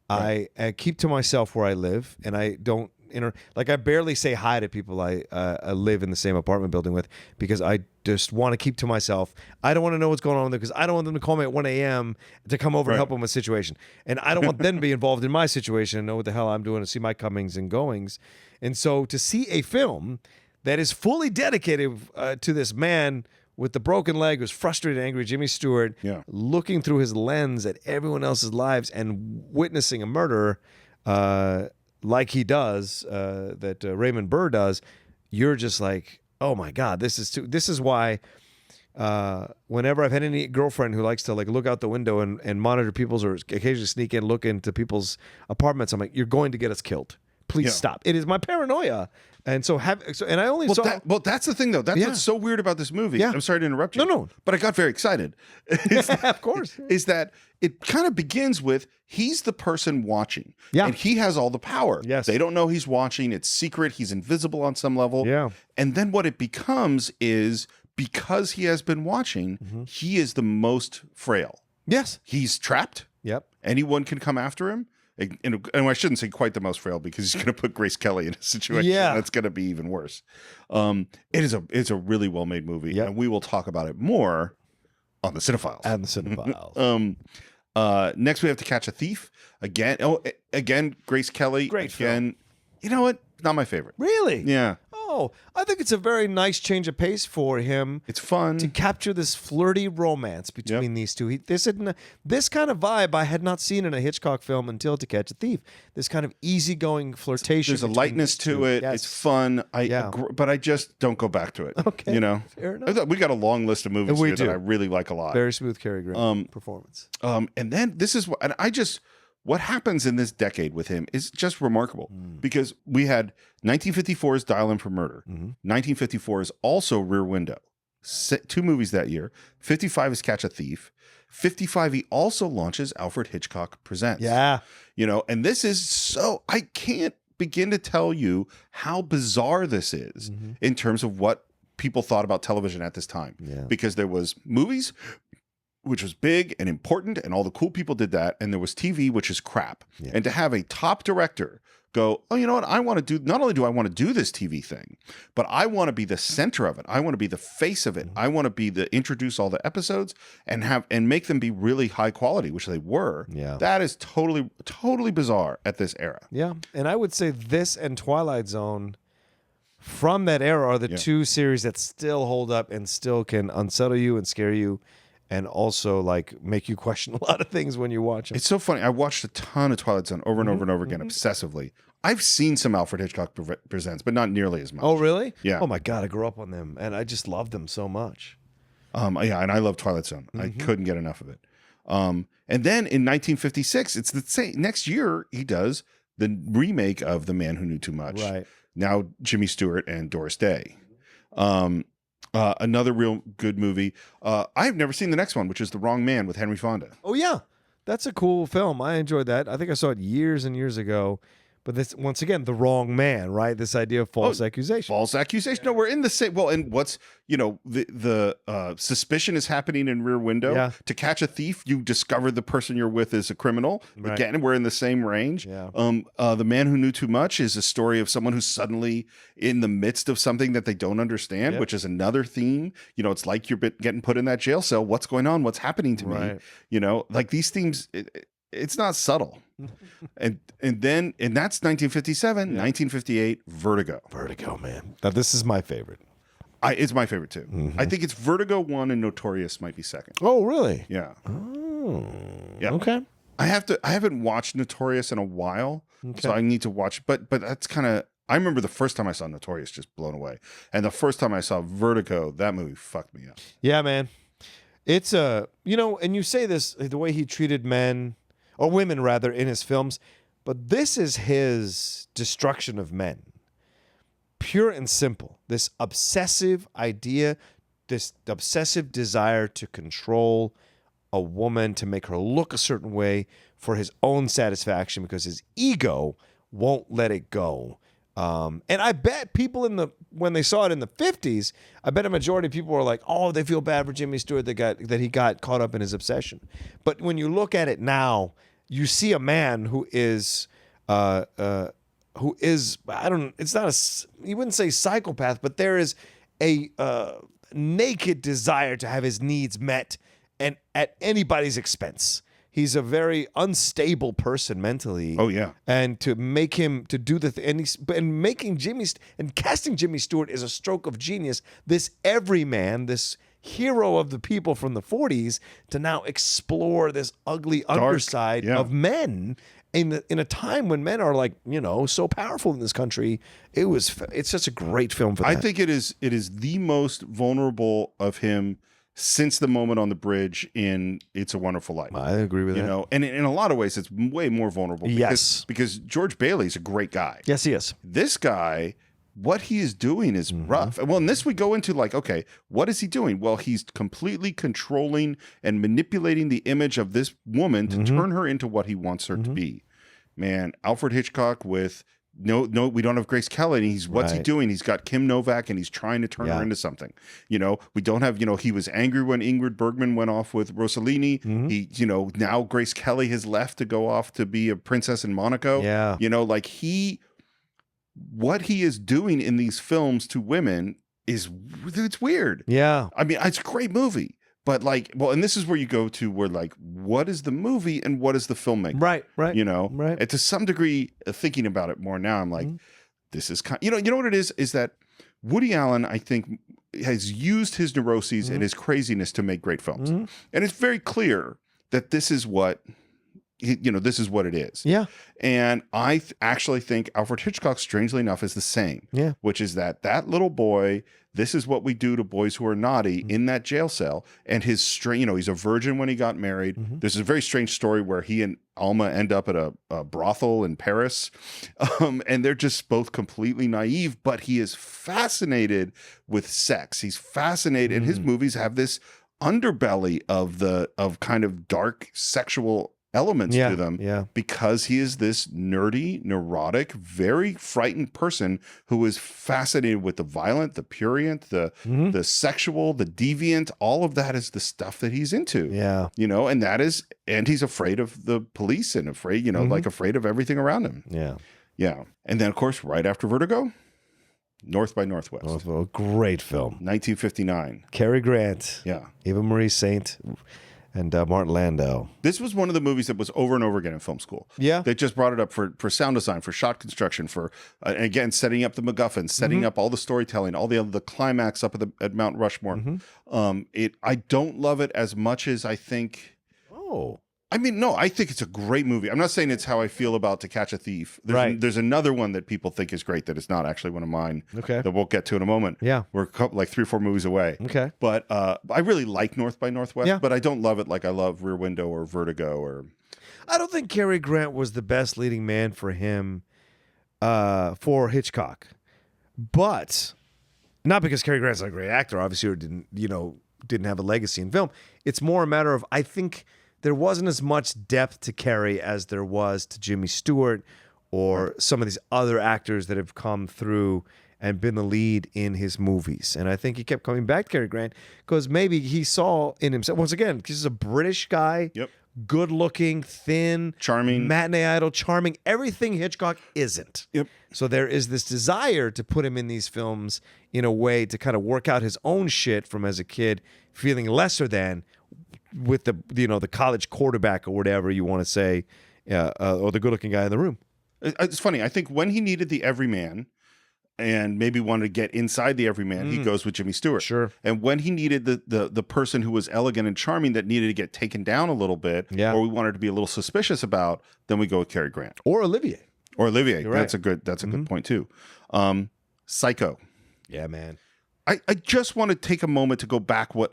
Right. I keep to myself where I live, and I don't like I barely say hi to people I live in the same apartment building with, because I just want to keep to myself. I don't want to know what's going on with them, because I don't want them to call me at 1 a.m. to come over and help them with a situation, and I don't want them to be involved in my situation and know what the hell I'm doing to see my comings and goings. And so to see a film that is fully dedicated to this man with the broken leg, who's frustrated, angry, Jimmy Stewart, looking through his lens at everyone else's lives and witnessing a murder like he does, that Raymond Burr does, you're just like, oh my God, this is why whenever I've had any girlfriend who likes to like look out the window and monitor people's, or occasionally sneak in, look into people's apartments, I'm like, you're going to get us killed. Please stop. It is my paranoia. And so and I only saw. That's the thing, though. That's what's so weird about this movie. Yeah. I'm sorry to interrupt you. No. But I got very excited. Of course. Is that it kind of begins with he's the person watching. Yeah. And he has all the power. Yes. They don't know he's watching. It's secret. He's invisible on some level. Yeah. And then what it becomes is, because he has been watching, he is the most frail. Yes. He's trapped. Yep. Anyone can come after him. And I shouldn't say quite the most frail, because he's going to put Grace Kelly in a situation that's going to be even worse. It's a really well made movie, and we will talk about it more on the Cine-Files. And the Cine-Files. Next, we have To Catch a Thief again. Again, Grace Kelly. Great film. You know what? Not my favorite. Really? Yeah. Oh, I think it's a very nice change of pace for him. It's fun to capture this flirty romance between these two. This kind of vibe I had not seen in a Hitchcock film until To Catch a Thief. This kind of easygoing flirtation. There's a lightness to it. Yes. It's fun. But I just don't go back to it. Okay. You know, fair enough. We got a long list of movies We here do. that I really like a lot. Very smooth Cary Grant performance. And then this is what happens in this decade with him is just remarkable, because we had 1954's Dial M for Murder. 1954 is also Rear Window. 2 movies that year. 55 is Catch a Thief. 55, he also launches Alfred Hitchcock Presents. Yeah. You know, and this is so, I can't begin to tell you how bizarre this is in terms of what people thought about television at this time. Yeah. Because there was movies, which was big and important, and all the cool people did that, and there was TV, which is crap. Yeah. And to have a top director go, oh, you know what, I want to do, not only do I want to do this TV thing, but I want to be the center of it. I want to be the face of it. I want to be introduce all the episodes and make them be really high quality, which they were. Yeah. That is totally, totally bizarre at this era. Yeah. And I would say this and Twilight Zone from that era are the two series that still hold up and still can unsettle you and scare you, and also like make you question a lot of things when you watch them. It's so funny. I watched a ton of Twilight Zone over and over and over again, obsessively. I've seen some Alfred Hitchcock Presents, but not nearly as much. Oh, really? Yeah. Oh my God, I grew up on them, and I just love them so much. Yeah, and I love Twilight Zone. I couldn't get enough of it. And then in 1956, it's the same. Next year, he does the remake of The Man Who Knew Too Much. Right. Now Jimmy Stewart and Doris Day. Another real good movie. I've never seen the next one, which is The Wrong Man with Henry Fonda. Oh yeah, that's a cool film. I enjoyed that. I think I saw it years and years ago. But this, once again, the wrong man, right? This idea of false accusation. False accusation. No, we're in the same. Well, and what's, the suspicion is happening in Rear Window. Yeah. To catch a thief, you discover the person you're with is a criminal. Right. Again, we're in the same range. Yeah. The Man Who Knew Too Much is a story of someone who's suddenly in the midst of something that they don't understand, which is another theme. It's like you're getting put in that jail cell. What's going on? What's happening to me? Like these themes. It's not subtle. and that's 1957, 1958, Vertigo. Vertigo, man. Now this is my favorite. It's my favorite too. I think it's Vertigo 1 and Notorious might be second. Oh, really? Yeah. Oh. Yeah. Okay. I haven't watched Notorious in a while, so I need to watch, but that's kind of, I remember the first time I saw Notorious, just blown away. And the first time I saw Vertigo, that movie fucked me up. Yeah, man. It's and you say this, the way he treated men, or women rather, in his films, but this is his destruction of men. Pure and simple. This obsessive idea, this obsessive desire to control a woman, to make her look a certain way for his own satisfaction, because his ego won't let it go. And I bet people when they saw it in the 50s, I bet a majority of people were like, oh, they feel bad for Jimmy Stewart that he got caught up in his obsession. But when you look at it now, you see a man who is it's not you wouldn't say psychopath, but there is a naked desire to have his needs met and at anybody's expense. He's a very unstable person mentally. Oh yeah, and to make him to do and making casting Jimmy Stewart is a stroke of genius. This everyman, this hero of the people from the 40s, to now explore this ugly underside of men in a time when men are like, so powerful in this country. It's such a great film for that. I think it is the most vulnerable of him since the moment on the bridge in It's a Wonderful Life. I agree with that. And in a lot of ways, it's way more vulnerable. Because George Bailey's a great guy. Yes, he is. This guy, what he is doing is rough. Well, in this we go into like, okay, what is he doing? Well, he's completely controlling and manipulating the image of this woman to turn her into what he wants her to be. Man, Alfred Hitchcock with no, we don't have Grace Kelly. And what's he doing? He's got Kim Novak and he's trying to turn her into something. We don't have, he was angry when Ingrid Bergman went off with Rossellini. He, now Grace Kelly has left to go off to be a princess in Monaco. Yeah. What he is doing in these films to women it's weird. Yeah. I mean, it's a great movie. But and this is where you go to where what is the movie and what is the filmmaker? Right. Right. And to some degree, thinking about it more now, I'm like, this is you know what it is that Woody Allen, I think, has used his neuroses and his craziness to make great films. And it's very clear that this is what this is what it is. Yeah. And I actually think Alfred Hitchcock, strangely enough, is the same. Yeah. Which is that little boy, this is what we do to boys who are naughty in that jail cell. And his he's a virgin when he got married. There's a very strange story where he and Alma end up at a brothel in Paris. And they're just both completely naive, but he is fascinated with sex. He's fascinated. And his movies have this underbelly of kind of dark sexual elements to them because he is this nerdy, neurotic, very frightened person who is fascinated with the violent, the prurient, the sexual, the deviant. All of that is the stuff that he's into. Yeah. And he's afraid of the police and afraid, afraid of everything around him. Yeah. Yeah. And then, of course, right after Vertigo, North by Northwest. A great film. 1959. Cary Grant. Yeah. Eva Marie Saint. And Martin Landau. This was one of the movies that was over and over again in film school. Yeah. They just brought it up for sound design, for shot construction, for, again, setting up the McGuffins, setting up all the storytelling, all the climax up at Mount Rushmore. I don't love it as much as I think. Oh. I mean, no, I think it's a great movie. I'm not saying it's how I feel about To Catch a Thief. There's another one that people think is great that is not actually one of mine. Okay. That we'll get to in a moment. Yeah. We're like 3 or 4 movies away. Okay. But I really like North by Northwest, but I don't love it like I love Rear Window or Vertigo or... I don't think Cary Grant was the best leading man for him, for Hitchcock. But not because Cary Grant's not a great actor, obviously, or didn't have a legacy in film. It's more a matter of, I think... there wasn't as much depth to Cary as there was to Jimmy Stewart or some of these other actors that have come through and been the lead in his movies. And I think he kept coming back to Cary Grant because maybe he saw in himself, once again, he's a British guy, good looking, thin, charming, matinee idol, charming, everything Hitchcock isn't. Yep. So there is this desire to put him in these films in a way to kind of work out his own shit from as a kid, feeling lesser than, with the college quarterback or whatever you want to say, or the good-looking guy in the room. It's funny. I think when he needed the everyman and maybe wanted to get inside the everyman, he goes with Jimmy Stewart. Sure. And when he needed the person who was elegant and charming that needed to get taken down a little bit, or we wanted to be a little suspicious about, then we go with Cary Grant or Olivier. You're right. That's a good point too. Psycho. Yeah, man. I just want to take a moment to go back what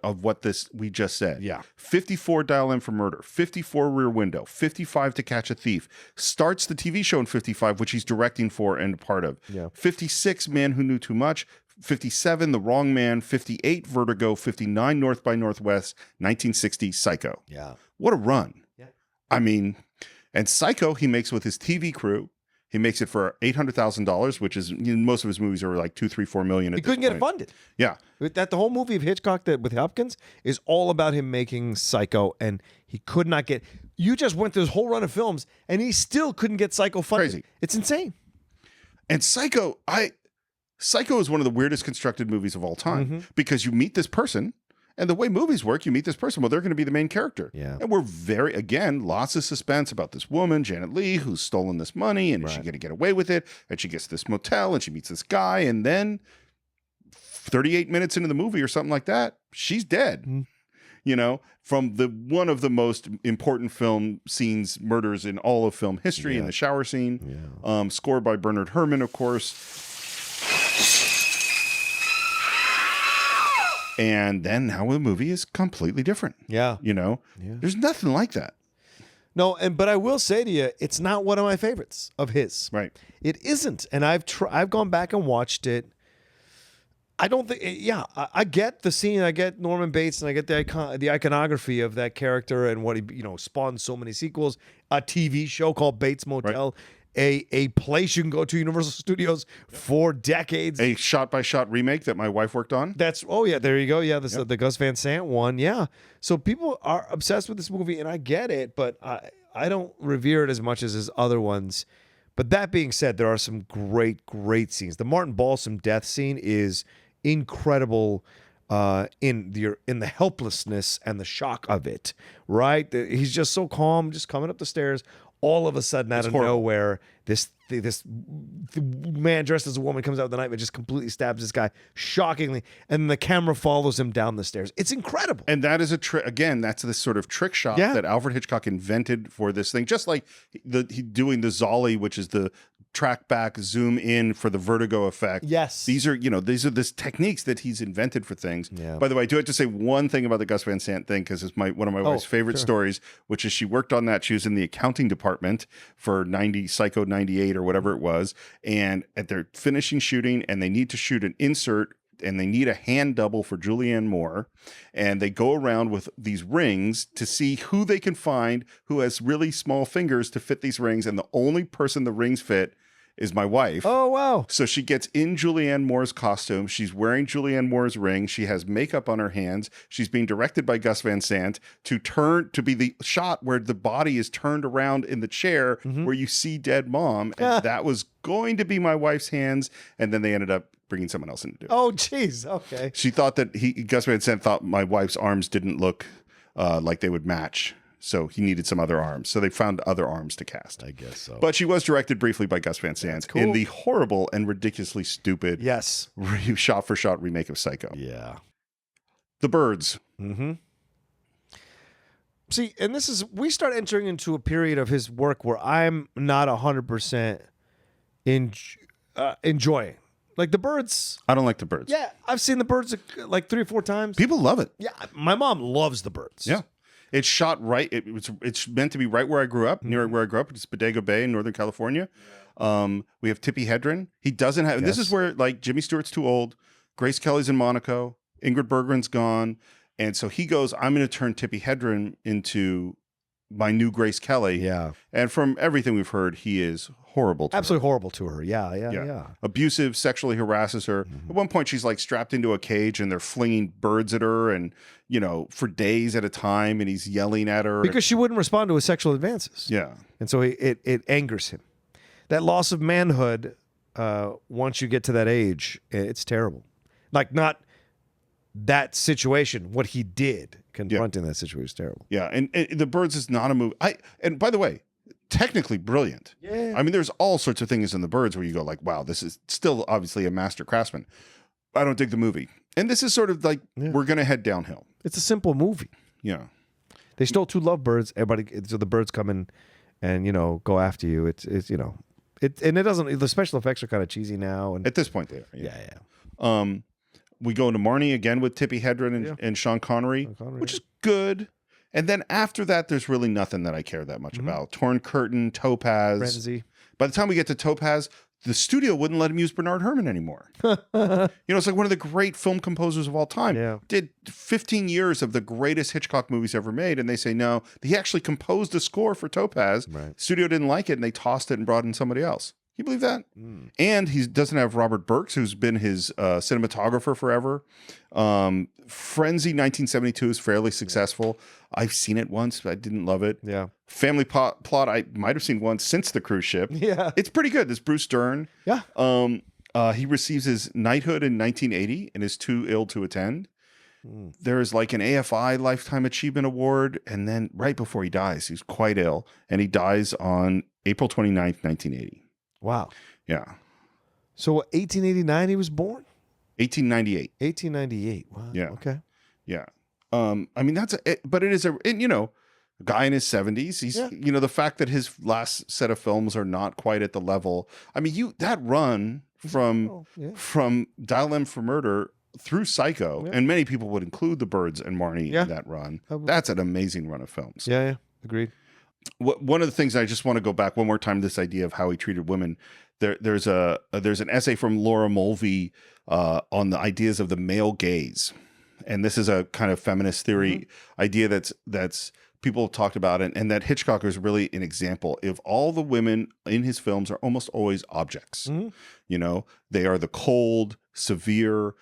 we just said. Yeah. 54 Dial M for Murder, 54 Rear Window, 55 To Catch a Thief, starts the TV show in 55, which he's directing for and a part of. Yeah. 56 Man Who Knew Too Much, 57 The Wrong Man, 58 Vertigo, 59 North by Northwest, 1960 Psycho. Yeah. What a run. Yeah. I mean, and Psycho he makes with his TV crew. He makes it for $800,000, which is, most of his movies are like 2, 3, 4 million. He couldn't get it funded. Yeah. That the whole movie of Hitchcock with Hopkins is all about him making Psycho, and he could not get. You just went through this whole run of films, and he still couldn't get Psycho funded. Crazy. It's insane. And Psycho is one of the weirdest constructed movies of all time because you meet this person, and the way movies work, you meet this person. Well, they're going to be the main character. Yeah. And we're lots of suspense about this woman, Janet Leigh, who's stolen this money, and is she going to get away with it? And she gets to this motel, and she meets this guy, and then 38 minutes into the movie or something like that, she's dead. From one of the most important film scenes, murders in all of film history, in the shower scene, scored by Bernard Herrmann, of course. And then now the movie is completely different. Yeah. There's nothing like that. No, but I will say to you, it's not one of my favorites of his. Right. It isn't, and I've gone back and watched it. I don't think. I get the scene. I get Norman Bates, and I get the iconography of that character and what he spawned so many sequels. A TV show called Bates Motel. Right. A place you can go to, Universal Studios, for decades. A shot-by-shot remake that my wife worked on. There you go. Yeah, the Gus Van Sant one. Yeah. So people are obsessed with this movie, and I get it, but I don't revere it as much as his other ones. But that being said, there are some great, great scenes. The Martin Balsam death scene is incredible in the helplessness and the shock of it, right? He's just so calm, just coming up the stairs. All of a sudden, out of nowhere, this man dressed as a woman comes out with the knife and just completely stabs this guy shockingly, and the camera follows him down the stairs. It's incredible. And that is a trick. Again, that's this sort of trick shot that Alfred Hitchcock invented for this thing. Just like he doing the Zolly, which is the track back, zoom in for the Vertigo effect. Yes. These are this techniques that he's invented for things. Yeah. By the way, I do have to say one thing about the Gus Van Sant thing, because it's one of my wife's favorite stories, which is she worked on that. She was in the accounting department for Psycho 98 or whatever it was. And they're finishing shooting, and they need to shoot an insert, and they need a hand double for Julianne Moore. And they go around with these rings to see who they can find who has really small fingers to fit these rings. And the only person the rings fit is my wife. Oh, wow. So she gets in Julianne Moore's costume. She's wearing Julianne Moore's ring. She has makeup on her hands. She's being directed by Gus Van Sant to be the shot where the body is turned around in the chair where you see dead mom. And that was going to be my wife's hands. And then they ended up bringing someone else in to do it. Oh, geez. Okay. She thought that Gus Van Sant thought my wife's arms didn't look like they would match. So he needed some other arms. So they found other arms to cast. I guess so. But she was directed briefly by Gus Van Sant in the horrible and ridiculously stupid shot-for-shot remake of Psycho. Yeah. The Birds. Mm-hmm. See, and we start entering into a period of his work where I'm not 100% enjoying. Like The Birds. I don't like The Birds. Yeah, I've seen The Birds like 3 or 4 times. People love it. Yeah, my mom loves The Birds. Yeah. It's shot right. It's meant to be right where I grew up, near where I grew up. It's Vertigo Bay in Northern California. We have Tippi Hedren. He doesn't have. This is where like Jimmy Stewart's too old. Grace Kelly's in Monaco. Ingrid Bergman's gone, and so he goes, "I'm going to turn Tippi Hedren into my new Grace Kelly." Yeah. And from everything we've heard, he is horrible to Absolutely her. horrible to her. Yeah. Abusive, sexually harasses her. At one point, she's like strapped into a cage and they're flinging birds at her and, for days at a time, and he's yelling at her. Because she wouldn't respond to his sexual advances. Yeah. And so it angers him. That loss of manhood, once you get to that age, it's terrible. Like, not that situation, what he did confronting that situation is terrible. Yeah. And The Birds is not a movie. And by the way, technically brilliant. Yeah. I mean, there's all sorts of things in The Birds where you go like, wow, this is still obviously a master craftsman. I don't dig the movie. And this is sort of like, we're going to head downhill. It's a simple movie. Yeah. They stole 2 lovebirds. So the birds come in and, go after you. It's and it doesn't, the special effects are kind of cheesy now. And at this point they are. Yeah. We go into Marnie again with Tippi Hedren and Sean Connery, which is good. And then after that, there's really nothing that I care that much about. Torn Curtain, Topaz. Frenzy. By the time we get to Topaz, the studio wouldn't let him use Bernard Herrmann anymore. It's like one of the great film composers of all time. Yeah. Did 15 years of the greatest Hitchcock movies ever made, and they say no. He actually composed a score for Topaz. Right. Studio didn't like it, and they tossed it and brought in somebody else. You believe that? And he doesn't have Robert Burks, who's been his cinematographer forever. Frenzy 1972 is fairly successful. I've seen it once, but I didn't love it. Yeah. Family Plot I might have seen once since the cruise ship. Yeah. It's pretty good. This Bruce Dern. Yeah. He receives his knighthood in 1980 and is too ill to attend. There is like an AFI Lifetime Achievement Award, and then right before he dies, he's quite ill, and he dies on April 29th, 1980. Wow. Yeah. So 1889 he was born? 1898. 1898. Wow. Yeah. Okay. Yeah. I mean, but it is a guy in his 70s. He's, the fact that his last set of films are not quite at the level. I mean, that run from Dial M for Murder through Psycho, and many people would include The Birds and Marnie in that run. That's an amazing run of films. Yeah. Agreed. One of the things I just want to go back one more time to this idea of how he treated women. There's an essay from Laura Mulvey on the ideas of the male gaze, and this is a kind of feminist theory idea that's people have talked about it, and that Hitchcock is really an example. If all the women in his films are almost always objects, they are the cold, severe,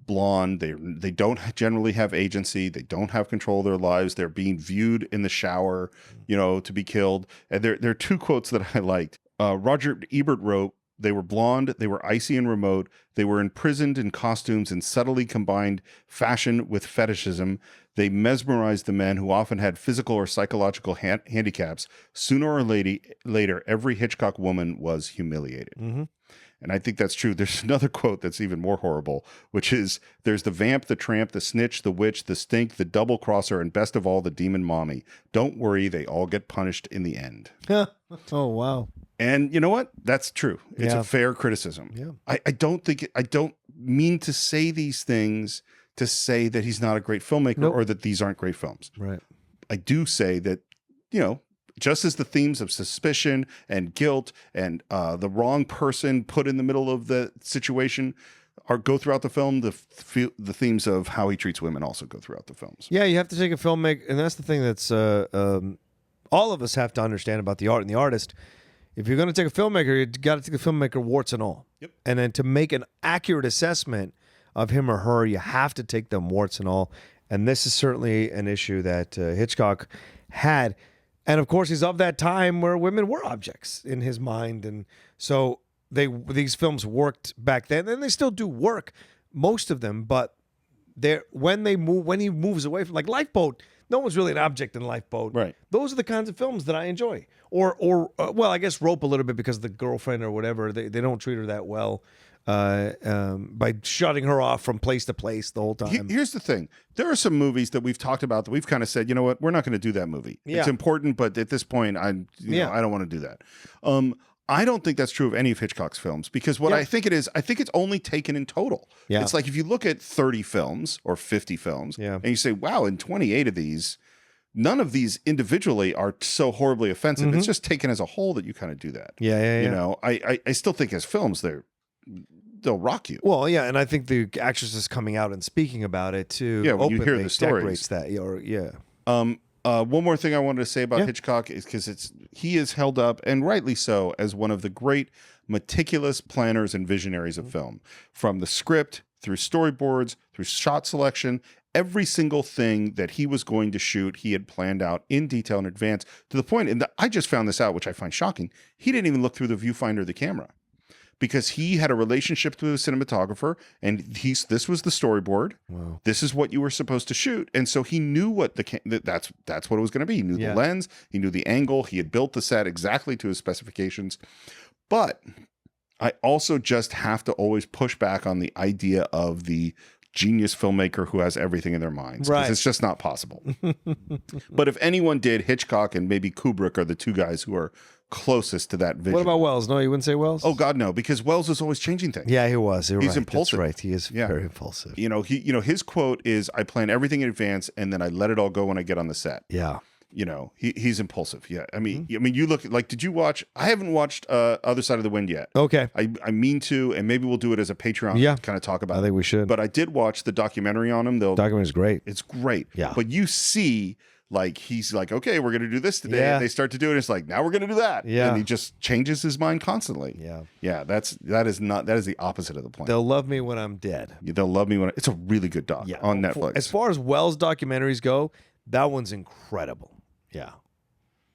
blonde. They don't generally have agency. They don't have control of their lives. They're being viewed in the shower, to be killed. And there are two quotes that I liked. Roger Ebert wrote, "They were blonde. They were icy and remote. They were imprisoned in costumes and subtly combined fashion with fetishism. They mesmerized the men who often had physical or psychological handicaps. Sooner or later, every Hitchcock woman was humiliated." And I think that's true. There's another quote that's even more horrible, which is, "There's the vamp, the tramp, the snitch, the witch, the stink, the double crosser, and best of all, the demon mommy. Don't worry, they all get punished in the end." Oh, wow. And you know what? That's true. It's Yeah. a fair criticism. Yeah. I don't mean to say these things to say that he's not a great filmmaker or that these aren't great films. Right. I do say that, just as the themes of suspicion and guilt and the wrong person put in the middle of the situation go throughout the film, the themes of how he treats women also go throughout the films. Yeah, you have to take a filmmaker, and that's the thing that's all of us have to understand about the art and the artist. If you're going to take a filmmaker, you got to take the filmmaker warts and all. Yep. And then to make an accurate assessment of him or her, you have to take them warts and all. And this is certainly an issue that Hitchcock had. And of course, he's of that time where women were objects in his mind. And so these films worked back then, and they still do work, most of them. But when he moves away from, like Lifeboat, no one's really an object in Lifeboat. Right. Those are the kinds of films that I enjoy. Or I guess Rope a little bit because of the girlfriend or whatever. They don't treat her that well by shutting her off from place to place the whole time. Here's the thing. There are some movies that we've talked about that we've kind of said, you know what, we're not going to do that movie. Yeah. It's important, but at this point, I don't want to do that. I don't think that's true of any of Hitchcock's films, because what I think it is, I think it's only taken in total. Yeah. It's like if you look at 30 films or 50 films and you say, wow, in 28 of these, none of these individually are so horribly offensive. It's just taken as a whole that you kind of do that. Yeah. I still think as films, they'll rock you. Well, yeah, and I think the actress is coming out and speaking about it too. Yeah, when you hear openly the stories. decorates that. One more thing I wanted to say about Hitchcock is because he is held up, and rightly so, as one of the great meticulous planners and visionaries of film. From the script, through storyboards, through shot selection, every single thing that he was going to shoot, he had planned out in detail in advance, to the point, and I just found this out, which I find shocking, he didn't even look through the viewfinder of the camera. Because he had a relationship with a cinematographer, and this was the storyboard. Wow. This is what you were supposed to shoot, and so he knew what that's what it was going to be. He knew the lens, he knew the angle, he had built the set exactly to his specifications. But I also just have to always push back on the idea of the genius filmmaker who has everything in their minds, because it's just not possible. But if anyone did, Hitchcock and maybe Kubrick are the two guys who are closest to that vision. What about Wells? No, you wouldn't say Wells? Oh God, no, because Wells is always changing things. Yeah, he was. He's impulsive. That's right. He is very impulsive. His quote is, "I plan everything in advance, and then I let it all go when I get on the set." Yeah. He's impulsive. Yeah. I mean, you look like, did you watch? I haven't watched Other Side of the Wind yet. Okay. I mean to, and maybe we'll do it as a Patreon kind of talk about it. I think we should. But I did watch the documentary on him. The documentary is great. It's great. Yeah. But you see Like he's like, okay, we're going to do this today. Yeah. And they start to do it. It's like, now we're going to do that. Yeah. And he just changes his mind constantly. Yeah. Yeah. That is the opposite of the plan. They'll love me when I'm dead. They'll love me when it's a really good doc on Netflix. As far as Wells documentaries go, that one's incredible. Yeah.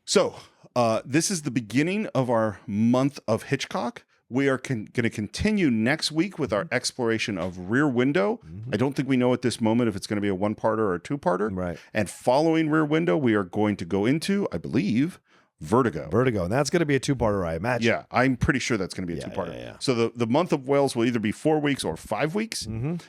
So this is the beginning of our month of Hitchcock. We are going to continue next week with our exploration of Rear Window. I don't think we know at this moment if it's going to be a one-parter or a two-parter. Right. And following Rear Window, we are going to go into, I believe, Vertigo. And that's going to be a two-parter, I imagine. Yeah, I'm pretty sure that's going to be a two-parter. Yeah. So the month of Wales will either be 4 weeks or 5 weeks. And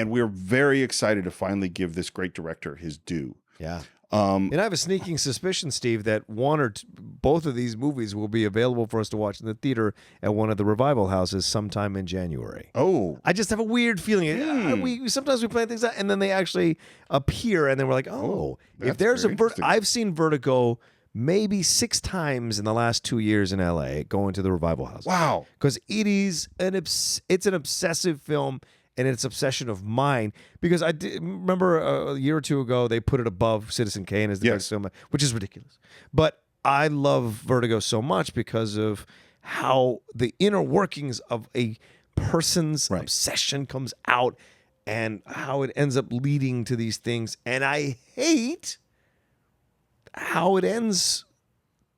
we're very excited to finally give this great director his due. Yeah. And I have a sneaking suspicion, Steve, that one or both of these movies will be available for us to watch in the theater at one of the revival houses sometime in January. Oh. I just have a weird feeling. We sometimes we plan things out and then they actually appear, and then we're like, if there's I've seen Vertigo maybe 6 times in the last 2 years in LA going to the revival house. Wow. Because it is it's an obsessive film. And it's obsession of mine, because I remember a year or two ago they put it above Citizen Kane as the best film, which is ridiculous. But I love Vertigo so much because of how the inner workings of a person's obsession comes out and how it ends up leading to these things. And I hate how it ends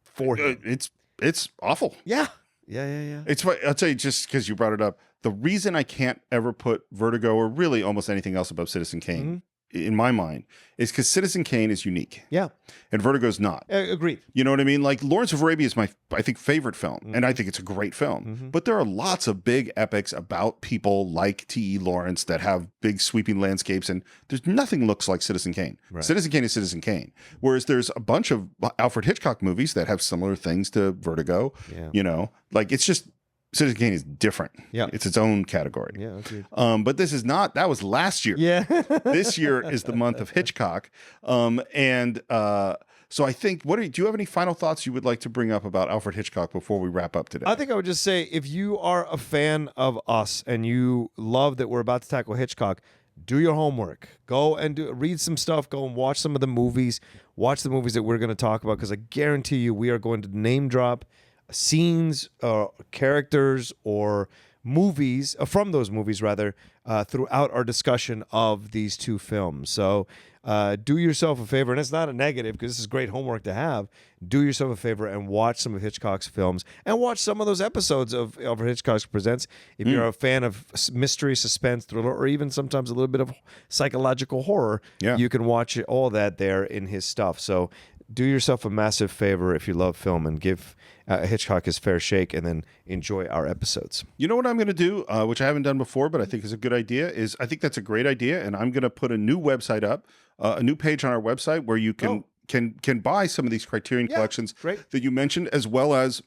for him. It's awful. Yeah. It's I'll tell you, just because you brought it up, the reason I can't ever put Vertigo or really almost anything else above Citizen Kane in my mind is because Citizen Kane is unique. Yeah. And Vertigo's not. Agreed. You know what I mean? Like Lawrence of Arabia is my, I think, favorite film. And I think it's a great film. But there are lots of big epics about people like T.E. Lawrence that have big sweeping landscapes. And there's nothing looks like Citizen Kane. Right. Citizen Kane is Citizen Kane. Whereas there's a bunch of Alfred Hitchcock movies that have similar things to Vertigo. Yeah. You know, like it's just, Citizen Kane is different. Yeah. It's its own category. Yeah, agreed. But this is not, that was last year. Yeah. This year is the month of Hitchcock. So I think, do you have any final thoughts you would like to bring up about Alfred Hitchcock before we wrap up today? I think I would just say, if you are a fan of us and you love that we're about to tackle Hitchcock, do your homework. Go and read some stuff. Go and watch some of the movies. Watch the movies that we're going to talk about, because I guarantee you we are going to name drop scenes, characters, or movies from those movies rather throughout our discussion of these two films. So do yourself a favor, and it's not a negative because this is great homework to have. Do yourself a favor and watch some of Hitchcock's films, and watch some of those episodes of Hitchcock Presents. If you're a fan of mystery, suspense, thriller, or even sometimes a little bit of psychological horror, you can watch all that there in his stuff. So do yourself a massive favor if you love film, and give Hitchcock his fair shake, and then enjoy our episodes. You know what I'm going to do, which I haven't done before, but I think is a good idea, is I think that's a great idea, and I'm going to put a new website up, a new page on our website where you can buy some of these Criterion collections that you mentioned, as well as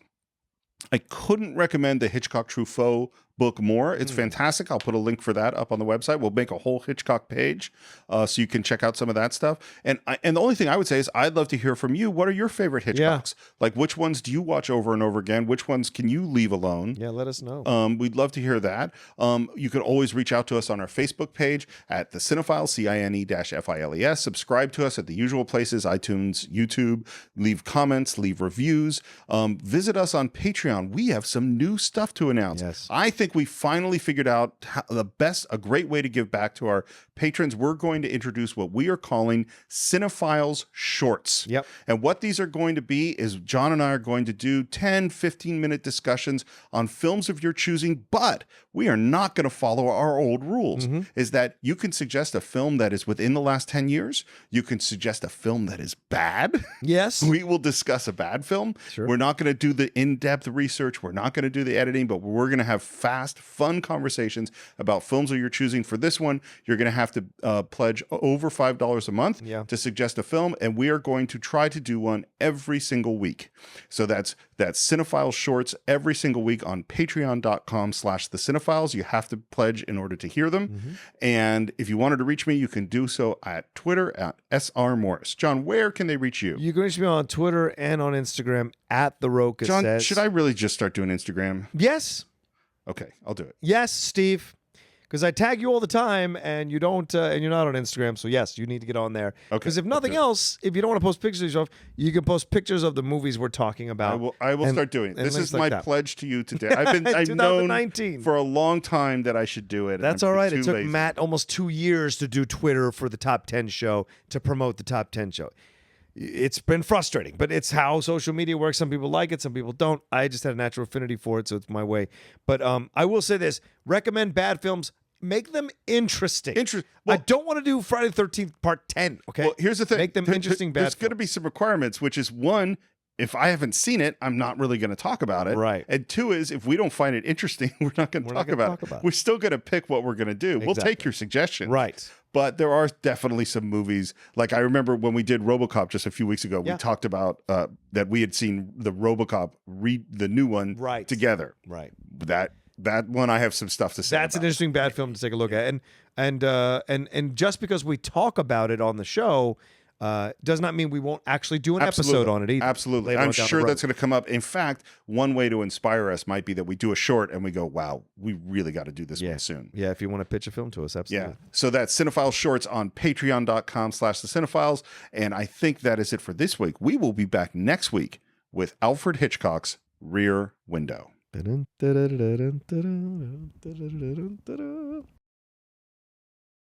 I couldn't recommend the Hitchcock Truffaut book more. It's fantastic. I'll put a link for that up on the website. We'll make a whole Hitchcock page so you can check out some of that stuff. And the only thing I would say is I'd love to hear from you. What are your favorite Hitchcocks? Like, which ones do you watch over and over again? Which ones can you leave alone? Yeah, let us know. We'd love to hear that. You can always reach out to us on our Facebook page at the Cine-Files, CINE-FILES. Subscribe to us at the usual places, iTunes, YouTube. Leave comments, leave reviews. Visit us on Patreon. We have some new stuff to announce. Yes. I think we finally figured out a great way to give back to our patrons. We're going to introduce what we are calling Cine-Files Shorts. Yep. And what these are going to be is John and I are going to do 10, 15-minute discussions on films of your choosing, but we are not going to follow our old rules. Is that you can suggest a film that is within the last 10 years. You can suggest a film that is bad. Yes. We will discuss a bad film. Sure. We're not going to do the in-depth research. We're not going to do the editing, but we're going to have fast, fun conversations about films of your choosing. For this one, you're going to have to pledge over $5 a month to suggest a film, and we are going to try to do one every single week. So that's Cine-Files Shorts every single week on patreon.com/the Cine-Files. You have to pledge in order to hear them. And if you wanted to reach me, you can do so at Twitter at SR Morris. John, where can they reach you? You can reach me on Twitter and on Instagram at The Roca John, Says. should I really just start doing Instagram? Yes. Okay, I'll do it. Yes, Steve. because I tag you all the time, and you don't, and you're not on Instagram. So yes, you need to get on there. Okay, Because if nothing else, if you don't want to post pictures of yourself, you can post pictures of the movies we're talking about. I will start doing it. and This links is like my that. pledge to you today. I've known 2019. for a long time that I should do it. That's and all I'm right. It too took lazy. Matt almost 2 years to do Twitter for the Top 10 show, to promote the Top 10 show. It's been frustrating, but it's how social media works. Some people like it, some people don't. I just had a natural affinity for it, so it's my way. But I will say this: recommend bad films. Make them interesting. I don't want to do Friday the 13th Part 10. Okay. Well, here's the thing. Make them interesting. Bad. There's going to be some requirements, which is one, if I haven't seen it, I'm not really going to talk about it. Right. And two is, if we don't find it interesting, we're not going to talk about it. We're still going to pick what we're going to do. We'll take your suggestions. Right. But there are definitely some movies. Like I remember when we did RoboCop just a few weeks ago, we talked about that we had seen the RoboCop the new one together. Right. That one I have some stuff to say. That's an interesting bad film to take a look at. And just because we talk about it on the show does not mean we won't actually do an episode on it either. Absolutely. I'm sure that's going to come up. In fact, one way to inspire us might be that we do a short and we go, wow, we really got to do this one soon. Yeah, if you want to pitch a film to us, absolutely. Yeah. So that's Cine-Files Shorts on patreon.com/the Cine-Files. And I think that is it for this week. We will be back next week with Alfred Hitchcock's Rear Window.